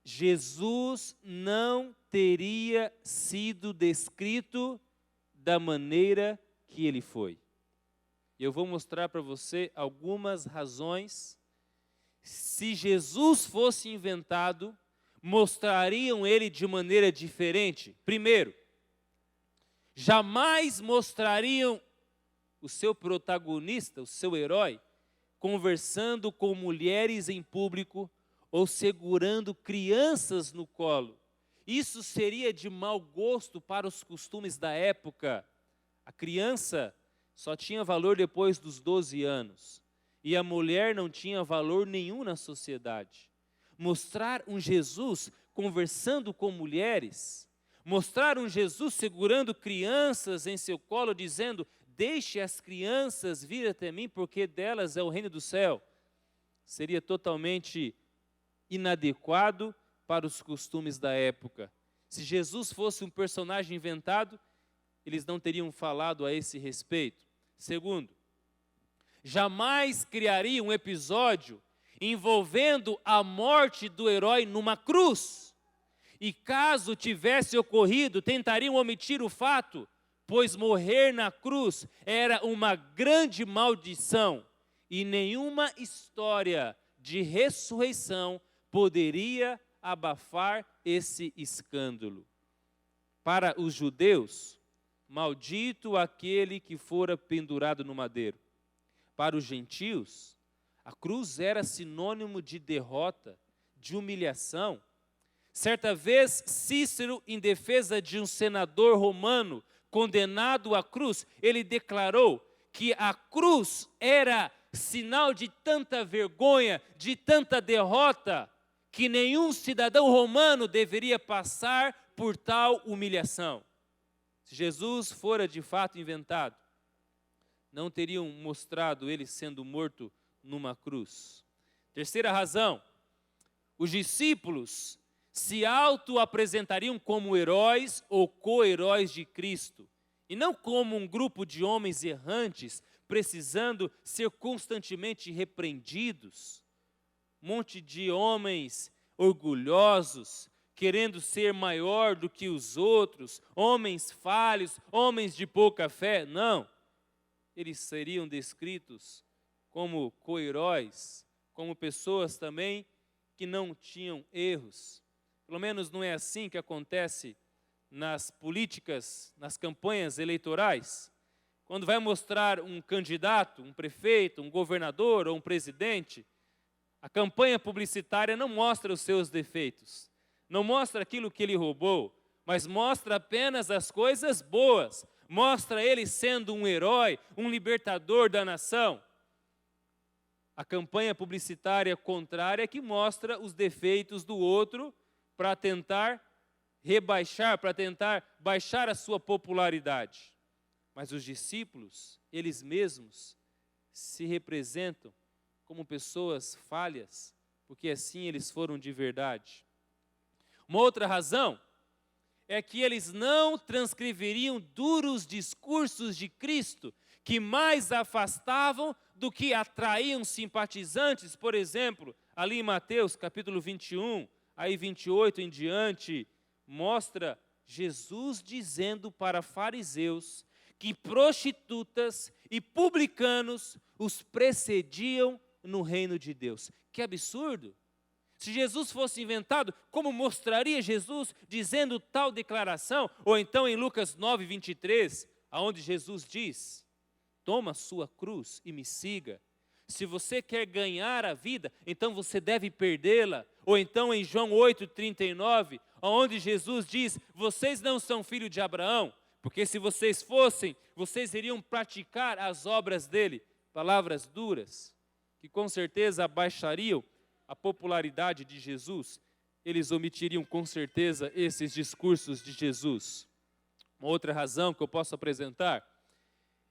Jesus não teria sido descrito da maneira que ele foi. Eu vou mostrar para você algumas razões. Se Jesus fosse inventado, mostrariam ele de maneira diferente. Primeiro, jamais mostrariam o seu protagonista, o seu herói, conversando com mulheres em público ou segurando crianças no colo. Isso seria de mau gosto para os costumes da época. A criança só tinha valor depois dos 12 anos. E a mulher não tinha valor nenhum na sociedade. Mostrar um Jesus conversando com mulheres, mostrar um Jesus segurando crianças em seu colo, dizendo: deixe as crianças vir até mim, porque delas é o reino do céu, seria totalmente inadequado para os costumes da época. Se Jesus fosse um personagem inventado, eles não teriam falado a esse respeito. Segundo, jamais criaria um episódio envolvendo a morte do herói numa cruz. E caso tivesse ocorrido, tentariam omitir o fato, pois morrer na cruz era uma grande maldição e nenhuma história de ressurreição poderia abafar esse escândalo. Para os judeus, maldito aquele que fora pendurado no madeiro. Para os gentios, a cruz era sinônimo de derrota, de humilhação. Certa vez, Cícero, em defesa de um senador romano condenado à cruz, ele declarou que a cruz era sinal de tanta vergonha, de tanta derrota, que nenhum cidadão romano deveria passar por tal humilhação. Se Jesus fora de fato inventado, não teriam mostrado ele sendo morto numa cruz. Terceira razão, os discípulos se auto-apresentariam como heróis ou co-heróis de Cristo, e não como um grupo de homens errantes, precisando ser constantemente repreendidos. Um monte de homens orgulhosos, querendo ser maior do que os outros, homens falhos, homens de pouca fé. Não, eles seriam descritos como co-heróis, como pessoas também que não tinham erros. Pelo menos não é assim que acontece nas políticas, nas campanhas eleitorais. Quando vai mostrar um candidato, um prefeito, um governador ou um presidente, a campanha publicitária não mostra os seus defeitos, não mostra aquilo que ele roubou, mas mostra apenas as coisas boas, mostra ele sendo um herói, um libertador da nação. A campanha publicitária contrária é que mostra os defeitos do outro para tentar rebaixar, para tentar baixar a sua popularidade. Mas os discípulos, eles mesmos, se representam como pessoas falhas, porque assim eles foram de verdade. Uma outra razão é que eles não transcreveriam duros discursos de Cristo, que mais afastavam do que atraíam simpatizantes. Por exemplo, ali em Mateus capítulo 21, aí 28 em diante, mostra Jesus dizendo para fariseus que prostitutas e publicanos os precediam no reino de Deus. Que absurdo! Se Jesus fosse inventado, como mostraria Jesus dizendo tal declaração? Ou então em Lucas 9, 23, onde Jesus diz: toma sua cruz e me siga. Se você quer ganhar a vida, então você deve perdê-la. Ou então em João 8, 39, onde Jesus diz: vocês não são filhos de Abraão, porque se vocês fossem, vocês iriam praticar as obras dele. Palavras duras, que com certeza abaixariam a popularidade de Jesus. Eles omitiriam com certeza esses discursos de Jesus. Uma outra razão que eu posso apresentar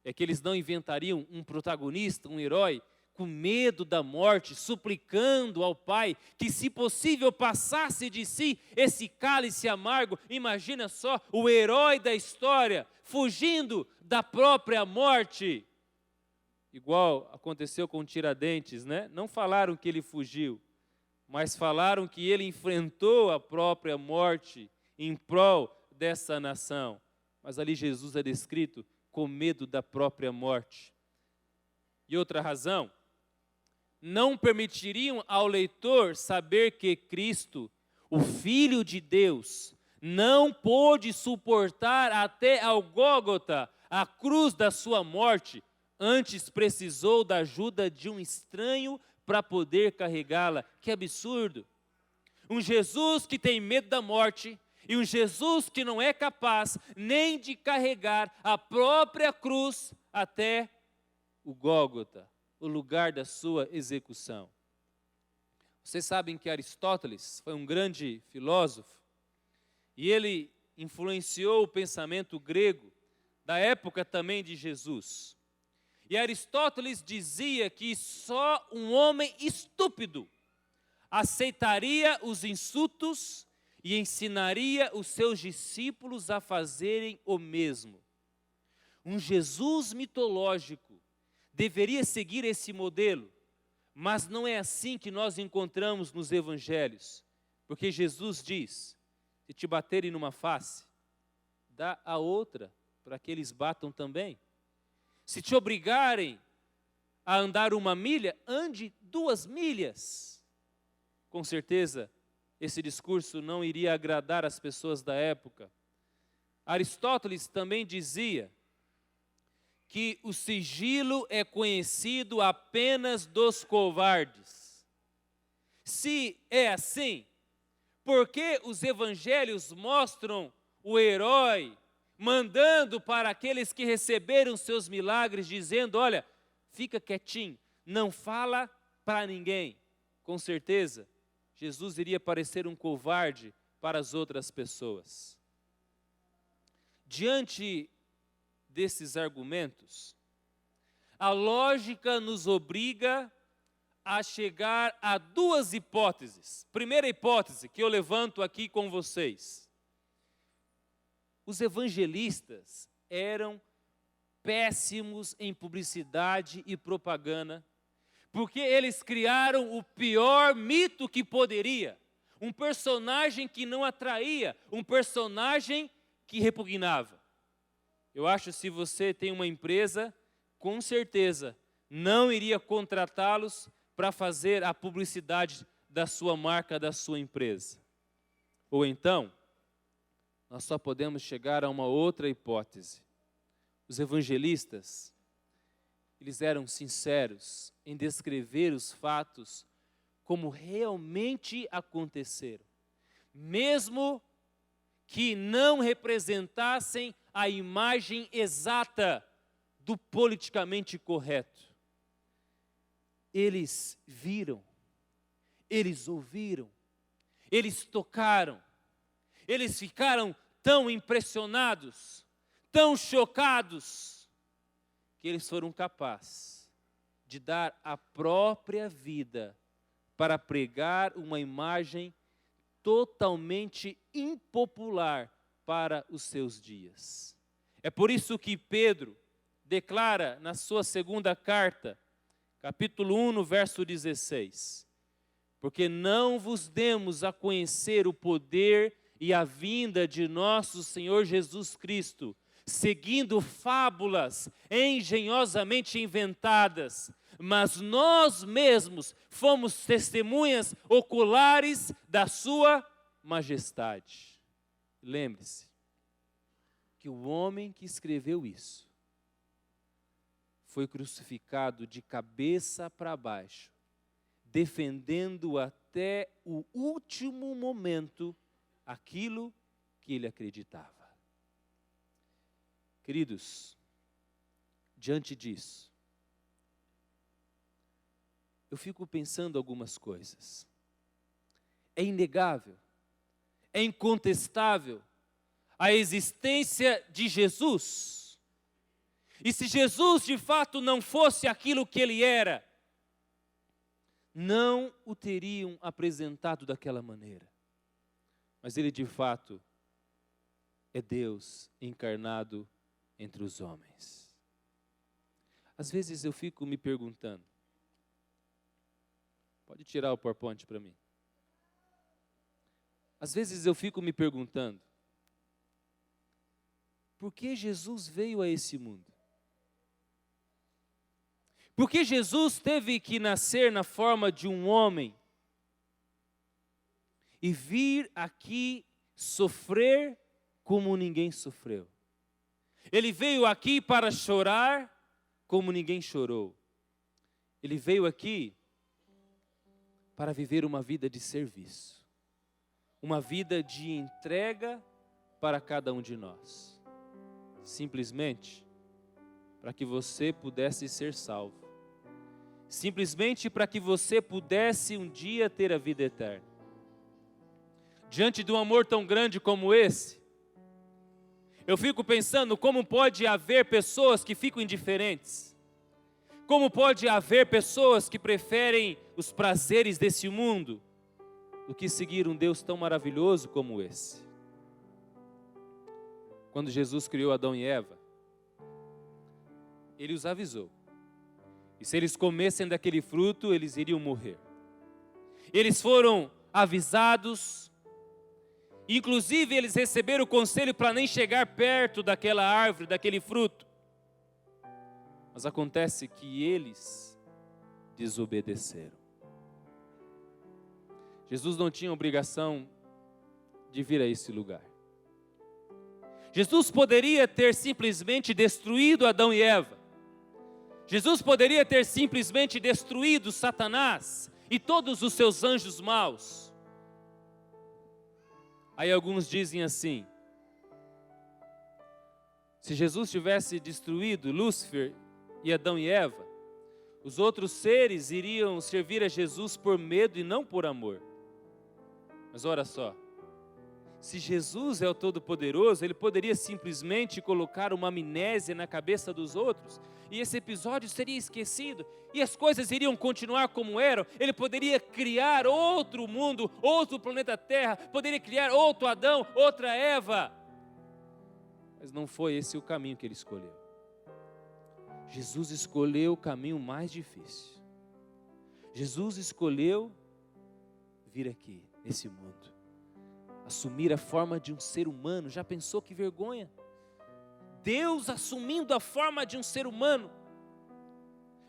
é que eles não inventariam um protagonista, um herói, com medo da morte, suplicando ao Pai que, se possível, passasse de si esse cálice amargo. Imagina só, o herói da história fugindo da própria morte. Igual aconteceu com Tiradentes, né? Não falaram que ele fugiu, mas falaram que ele enfrentou a própria morte em prol dessa nação. Mas ali Jesus é descrito com medo da própria morte. E outra razão, não permitiriam ao leitor saber que Cristo, o Filho de Deus, não pôde suportar até ao Gólgota, a cruz da sua morte, antes precisou da ajuda de um estranho para poder carregá-la. Que absurdo! Um Jesus que tem medo da morte e um Jesus que não é capaz nem de carregar a própria cruz até o Gólgota, o lugar da sua execução. Vocês sabem que Aristóteles foi um grande filósofo e ele influenciou o pensamento grego da época também de Jesus. E Aristóteles dizia que só um homem estúpido aceitaria os insultos e ensinaria os seus discípulos a fazerem o mesmo. Um Jesus mitológico deveria seguir esse modelo, mas não é assim que nós encontramos nos evangelhos, porque Jesus diz: se te baterem numa face, dá a outra, para que eles batam também. Se te obrigarem a andar 1 milha, ande 2 milhas. Com certeza, esse discurso não iria agradar as pessoas da época. Aristóteles também dizia que o sigilo é conhecido apenas dos covardes. Se é assim, por que os evangelhos mostram o herói mandando para aqueles que receberam seus milagres, dizendo: olha, fica quietinho, não fala para ninguém? Com certeza, Jesus iria parecer um covarde para as outras pessoas. Diante desses argumentos, a lógica nos obriga a chegar a 2 hipóteses. Primeira hipótese que eu levanto aqui com vocês: os evangelistas eram péssimos em publicidade e propaganda, porque eles criaram o pior mito que poderia, um personagem que não atraía, um personagem que repugnava. Eu acho que se você tem uma empresa, com certeza não iria contratá-los para fazer a publicidade da sua marca, da sua empresa. Ou então, nós só podemos chegar a uma outra hipótese. Os evangelistas, eles eram sinceros em descrever os fatos como realmente aconteceram, mesmo que não representassem a imagem exata do politicamente correto. Eles viram, eles ouviram, eles tocaram, eles ficaram tão impressionados, tão chocados, que eles foram capazes de dar a própria vida para pregar uma imagem totalmente impopular para os seus dias. É por isso que Pedro declara na sua segunda carta, capítulo 1, no verso 16: porque não vos demos a conhecer o poder e a vinda de nosso Senhor Jesus Cristo, seguindo fábulas engenhosamente inventadas, mas nós mesmos fomos testemunhas oculares da sua majestade. Lembre-se que o homem que escreveu isso foi crucificado de cabeça para baixo, defendendo até o último momento aquilo que ele acreditava. Queridos, diante disso, eu fico pensando algumas coisas. É inegável, é incontestável a existência de Jesus. E se Jesus de fato não fosse aquilo que ele era, não o teriam apresentado daquela maneira. Mas ele de fato é Deus encarnado entre os homens. Às vezes eu fico me perguntando, pode tirar o PowerPoint para mim. Às vezes eu fico me perguntando, por que Jesus veio a esse mundo? Por que Jesus teve que nascer na forma de um homem e vir aqui sofrer como ninguém sofreu? Ele veio aqui para chorar como ninguém chorou. Ele veio aqui para viver uma vida de serviço, uma vida de entrega para cada um de nós, simplesmente para que você pudesse ser salvo, simplesmente para que você pudesse um dia ter a vida eterna. Diante de um amor tão grande como esse, eu fico pensando como pode haver pessoas que ficam indiferentes, como pode haver pessoas que preferem os prazeres desse mundo do que seguir um Deus tão maravilhoso como esse. Quando Jesus criou Adão e Eva, Ele os avisou. E se eles comessem daquele fruto, eles iriam morrer. Eles foram avisados, inclusive eles receberam o conselho para nem chegar perto daquela árvore, daquele fruto. Mas acontece que eles desobedeceram. Jesus não tinha obrigação de vir a esse lugar. Jesus poderia ter simplesmente destruído Adão e Eva. Jesus poderia ter simplesmente destruído Satanás e todos os seus anjos maus. Aí alguns dizem assim: se Jesus tivesse destruído Lúcifer e Adão e Eva, os outros seres iriam servir a Jesus por medo e não por amor. Mas olha só, se Jesus é o Todo-Poderoso, Ele poderia simplesmente colocar uma amnésia na cabeça dos outros, e esse episódio seria esquecido, e as coisas iriam continuar como eram. Ele poderia criar outro mundo, outro planeta Terra, poderia criar outro Adão, outra Eva. Mas não foi esse o caminho que Ele escolheu. Jesus escolheu o caminho mais difícil. Jesus escolheu vir aqui, nesse mundo, assumir a forma de um ser humano. Já pensou que vergonha? Deus assumindo a forma de um ser humano.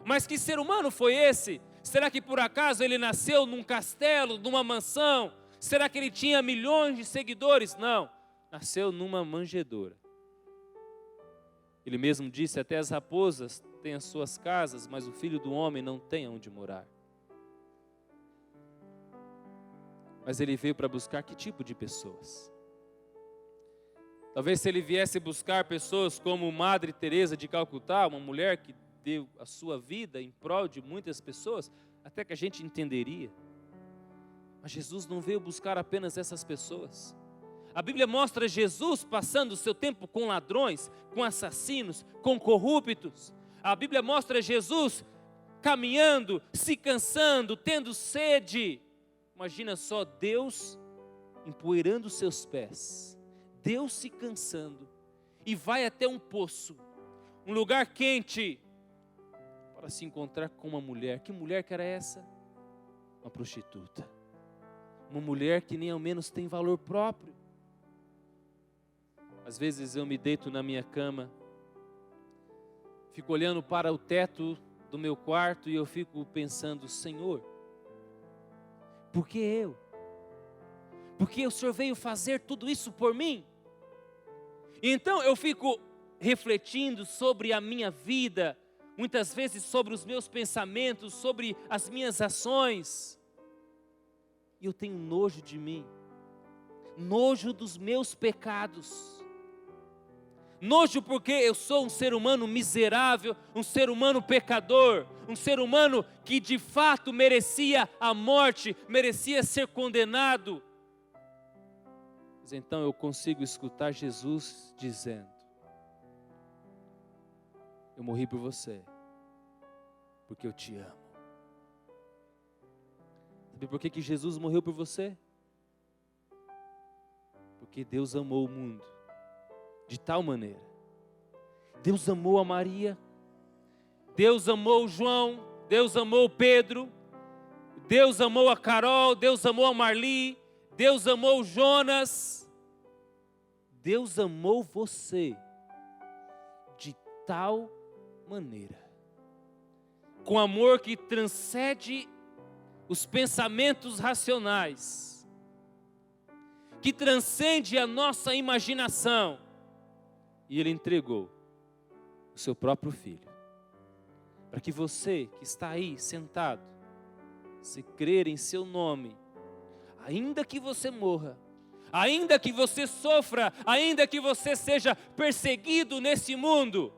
Mas que ser humano foi esse? Será que por acaso ele nasceu num castelo, numa mansão? Será que ele tinha milhões de seguidores? Não, nasceu numa manjedoura. Ele mesmo disse: até as raposas têm as suas casas, mas o Filho do Homem não tem onde morar. Mas ele veio para buscar que tipo de pessoas? Talvez se ele viesse buscar pessoas como Madre Teresa de Calcutá, uma mulher que deu a sua vida em prol de muitas pessoas, até que a gente entenderia. Mas Jesus não veio buscar apenas essas pessoas. A Bíblia mostra Jesus passando o seu tempo com ladrões, com assassinos, com corruptos. A Bíblia mostra Jesus caminhando, se cansando, tendo sede. Imagina só, Deus empoeirando os seus pés, Deus se cansando, e vai até um poço um lugar quente, para se encontrar com uma mulher. Que mulher que era essa? Uma prostituta. Uma mulher que nem ao menos tem valor próprio. Às vezes eu me deito na minha cama, fico olhando para o teto do meu quarto e eu fico pensando: Senhor, por que eu? Por que o Senhor veio fazer tudo isso por mim? Então eu fico refletindo sobre a minha vida, muitas vezes sobre os meus pensamentos, sobre as minhas ações. E eu tenho nojo de mim, nojo dos meus pecados. Nojo porque eu sou um ser humano miserável, um ser humano pecador, um ser humano que de fato merecia a morte, merecia ser condenado. Mas então eu consigo escutar Jesus dizendo: eu morri por você, porque eu te amo. Sabe por que Jesus morreu por você? Porque Deus amou o mundo de tal maneira. Deus amou a Maria, Deus amou o João, Deus amou o Pedro, Deus amou a Carol, Deus amou a Marli, Deus amou o Jonas. Deus amou você de tal maneira, com amor que transcende os pensamentos racionais, que transcende a nossa imaginação. E Ele entregou o seu próprio Filho, para que você que está aí sentado, se crer em seu nome, ainda que você morra, ainda que você sofra, ainda que você seja perseguido nesse mundo,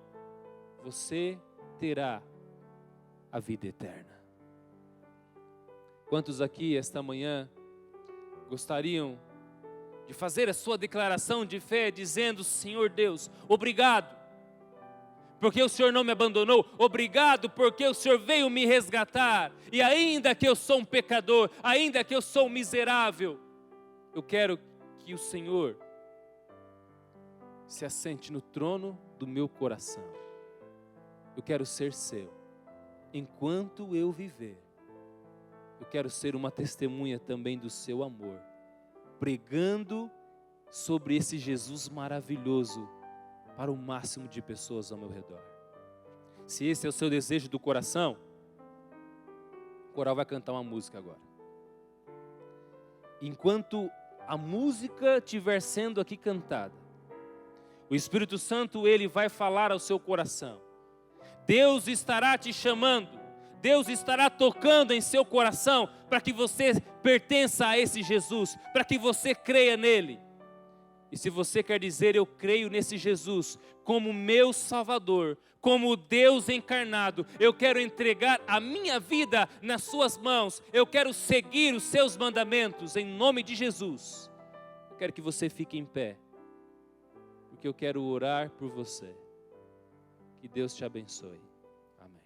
você terá a vida eterna. Quantos aqui esta manhã gostariam de fazer a sua declaração de fé, dizendo: Senhor Deus, obrigado, porque o Senhor não me abandonou, obrigado porque o Senhor veio me resgatar, e ainda que eu sou um pecador, ainda que eu sou um miserável, eu quero que o Senhor se assente no trono do meu coração. Eu quero ser seu, enquanto eu viver. Eu quero ser uma testemunha também do seu amor, pregando sobre esse Jesus maravilhoso para o máximo de pessoas ao meu redor. Se esse é o seu desejo do coração, o coral vai cantar uma música agora. Enquanto a música estiver sendo aqui cantada, o Espírito Santo, Ele vai falar ao seu coração. Deus estará te chamando, Deus estará tocando em seu coração para que você pertença a esse Jesus, para que você creia nele. E se você quer dizer: eu creio nesse Jesus como meu Salvador, como Deus encarnado, eu quero entregar a minha vida nas suas mãos, eu quero seguir os seus mandamentos, em nome de Jesus. Eu quero que você fique em pé, porque eu quero orar por você. Que Deus te abençoe. Amém.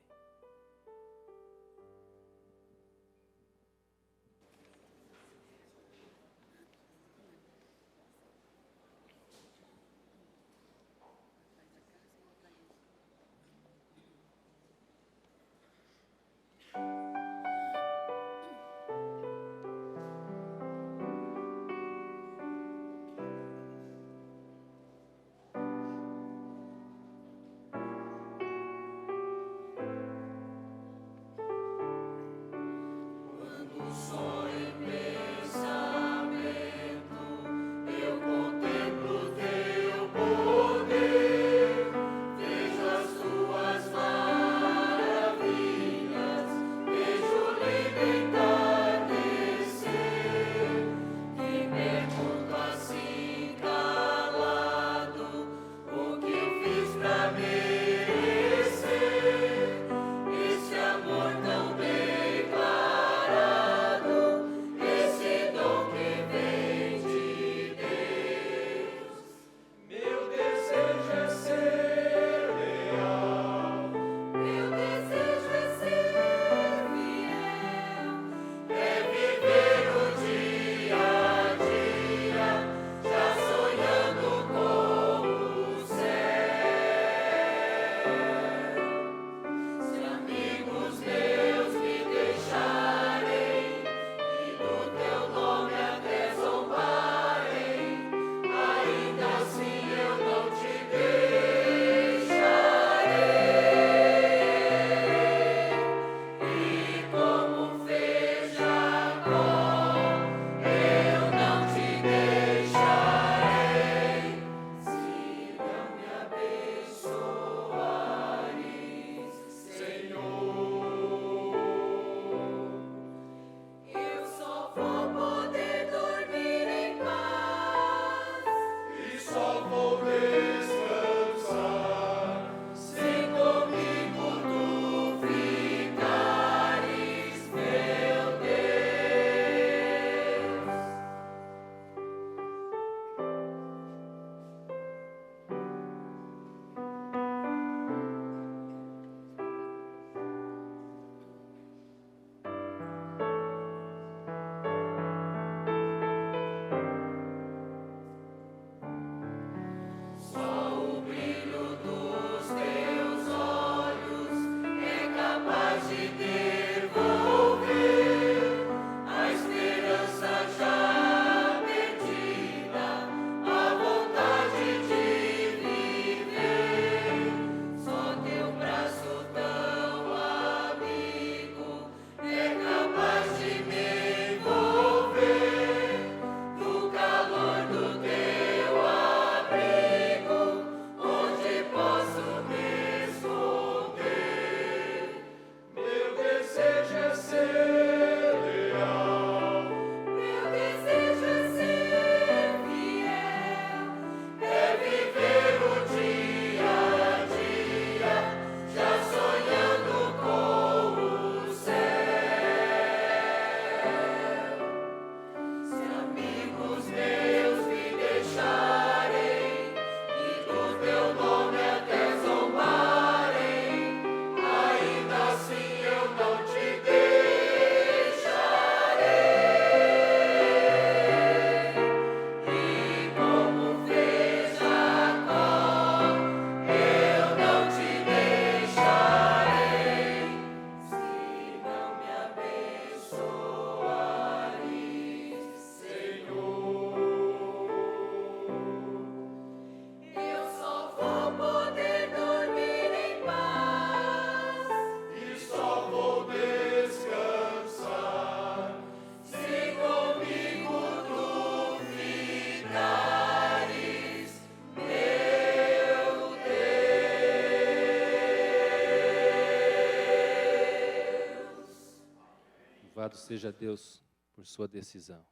Louvado seja Deus por sua decisão.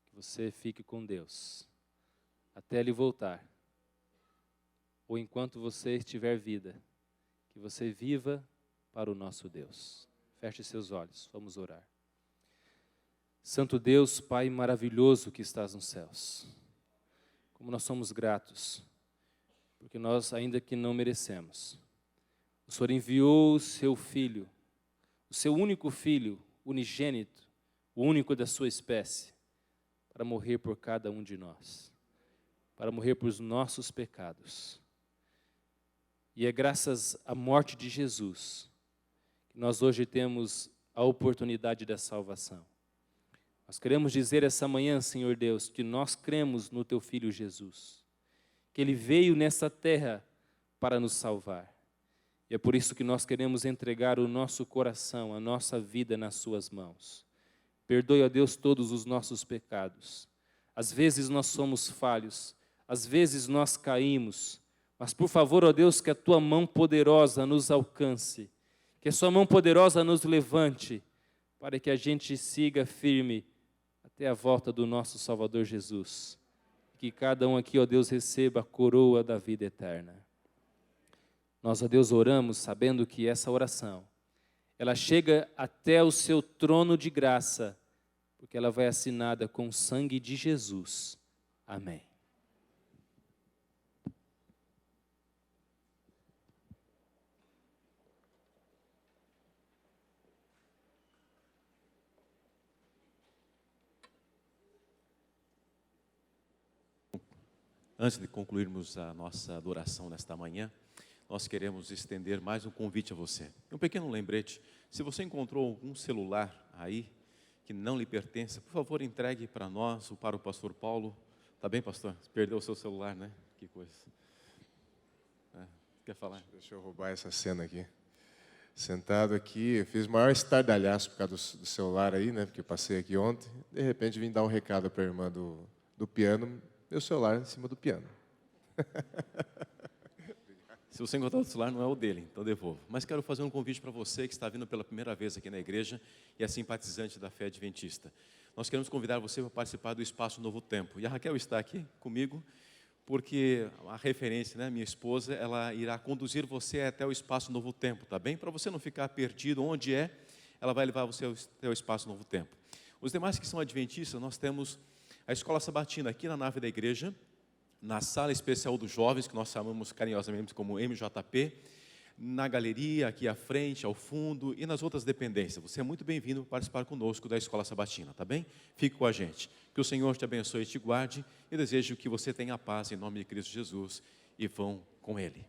Que você fique com Deus até Ele voltar. Ou enquanto você estiver vida, que você viva para o nosso Deus. Feche seus olhos, vamos orar. Santo Deus, Pai maravilhoso que estás nos céus, como nós somos gratos, porque nós, ainda que não merecemos, o Senhor enviou o seu Filho, o seu único Filho, unigênito, o único da sua espécie, para morrer por cada um de nós, para morrer por os nossos pecados. E é graças à morte de Jesus que nós hoje temos a oportunidade da salvação. Nós queremos dizer essa manhã, Senhor Deus, que nós cremos no Teu Filho Jesus, que Ele veio nessa terra para nos salvar. E é por isso que nós queremos entregar o nosso coração, a nossa vida nas Suas mãos. Perdoe, ó Deus, todos os nossos pecados. Às vezes nós somos falhos, às vezes nós caímos, mas por favor, ó Deus, que a Tua mão poderosa nos alcance, que a Sua mão poderosa nos levante, para que a gente siga firme até a volta do nosso Salvador Jesus. Que cada um aqui, ó Deus, receba a coroa da vida eterna. Nós, ó Deus, oramos sabendo que essa oração, ela chega até o Seu trono de graça, porque ela vai assinada com o sangue de Jesus. Amém. Antes de concluirmos a nossa adoração nesta manhã, nós queremos estender mais um convite a você. Um pequeno lembrete, se você encontrou algum celular aí que não lhe pertence, por favor, entregue para nós ou para o pastor Paulo. Tá bem, pastor? Perdeu o seu celular, né? Que coisa. Quer falar? Deixa eu roubar essa cena aqui. Sentado aqui, eu fiz o maior estardalhaço por causa do celular aí, né? Porque eu passei aqui ontem. De repente vim dar um recado para a irmã do piano, meu celular em cima do piano. Se você encontrar o celular, não é o dele, então devolvo. Mas quero fazer um convite para você que está vindo pela primeira vez aqui na igreja e é simpatizante da fé adventista. Nós queremos convidar você para participar do Espaço Novo Tempo. E a Raquel está aqui comigo, porque a referência, né, minha esposa, ela irá conduzir você até o Espaço Novo Tempo, tá bem? Para você não ficar perdido onde é, ela vai levar você até o Espaço Novo Tempo. Os demais que são adventistas, nós temos a Escola Sabatina aqui na nave da igreja, na sala especial dos jovens, que nós chamamos carinhosamente como MJP, na galeria, aqui à frente, ao fundo e nas outras dependências. Você é muito bem-vindo para participar conosco da Escola Sabatina, tá bem? Fique com a gente. Que o Senhor te abençoe e te guarde e desejo que você tenha paz em nome de Cristo Jesus e vão com Ele.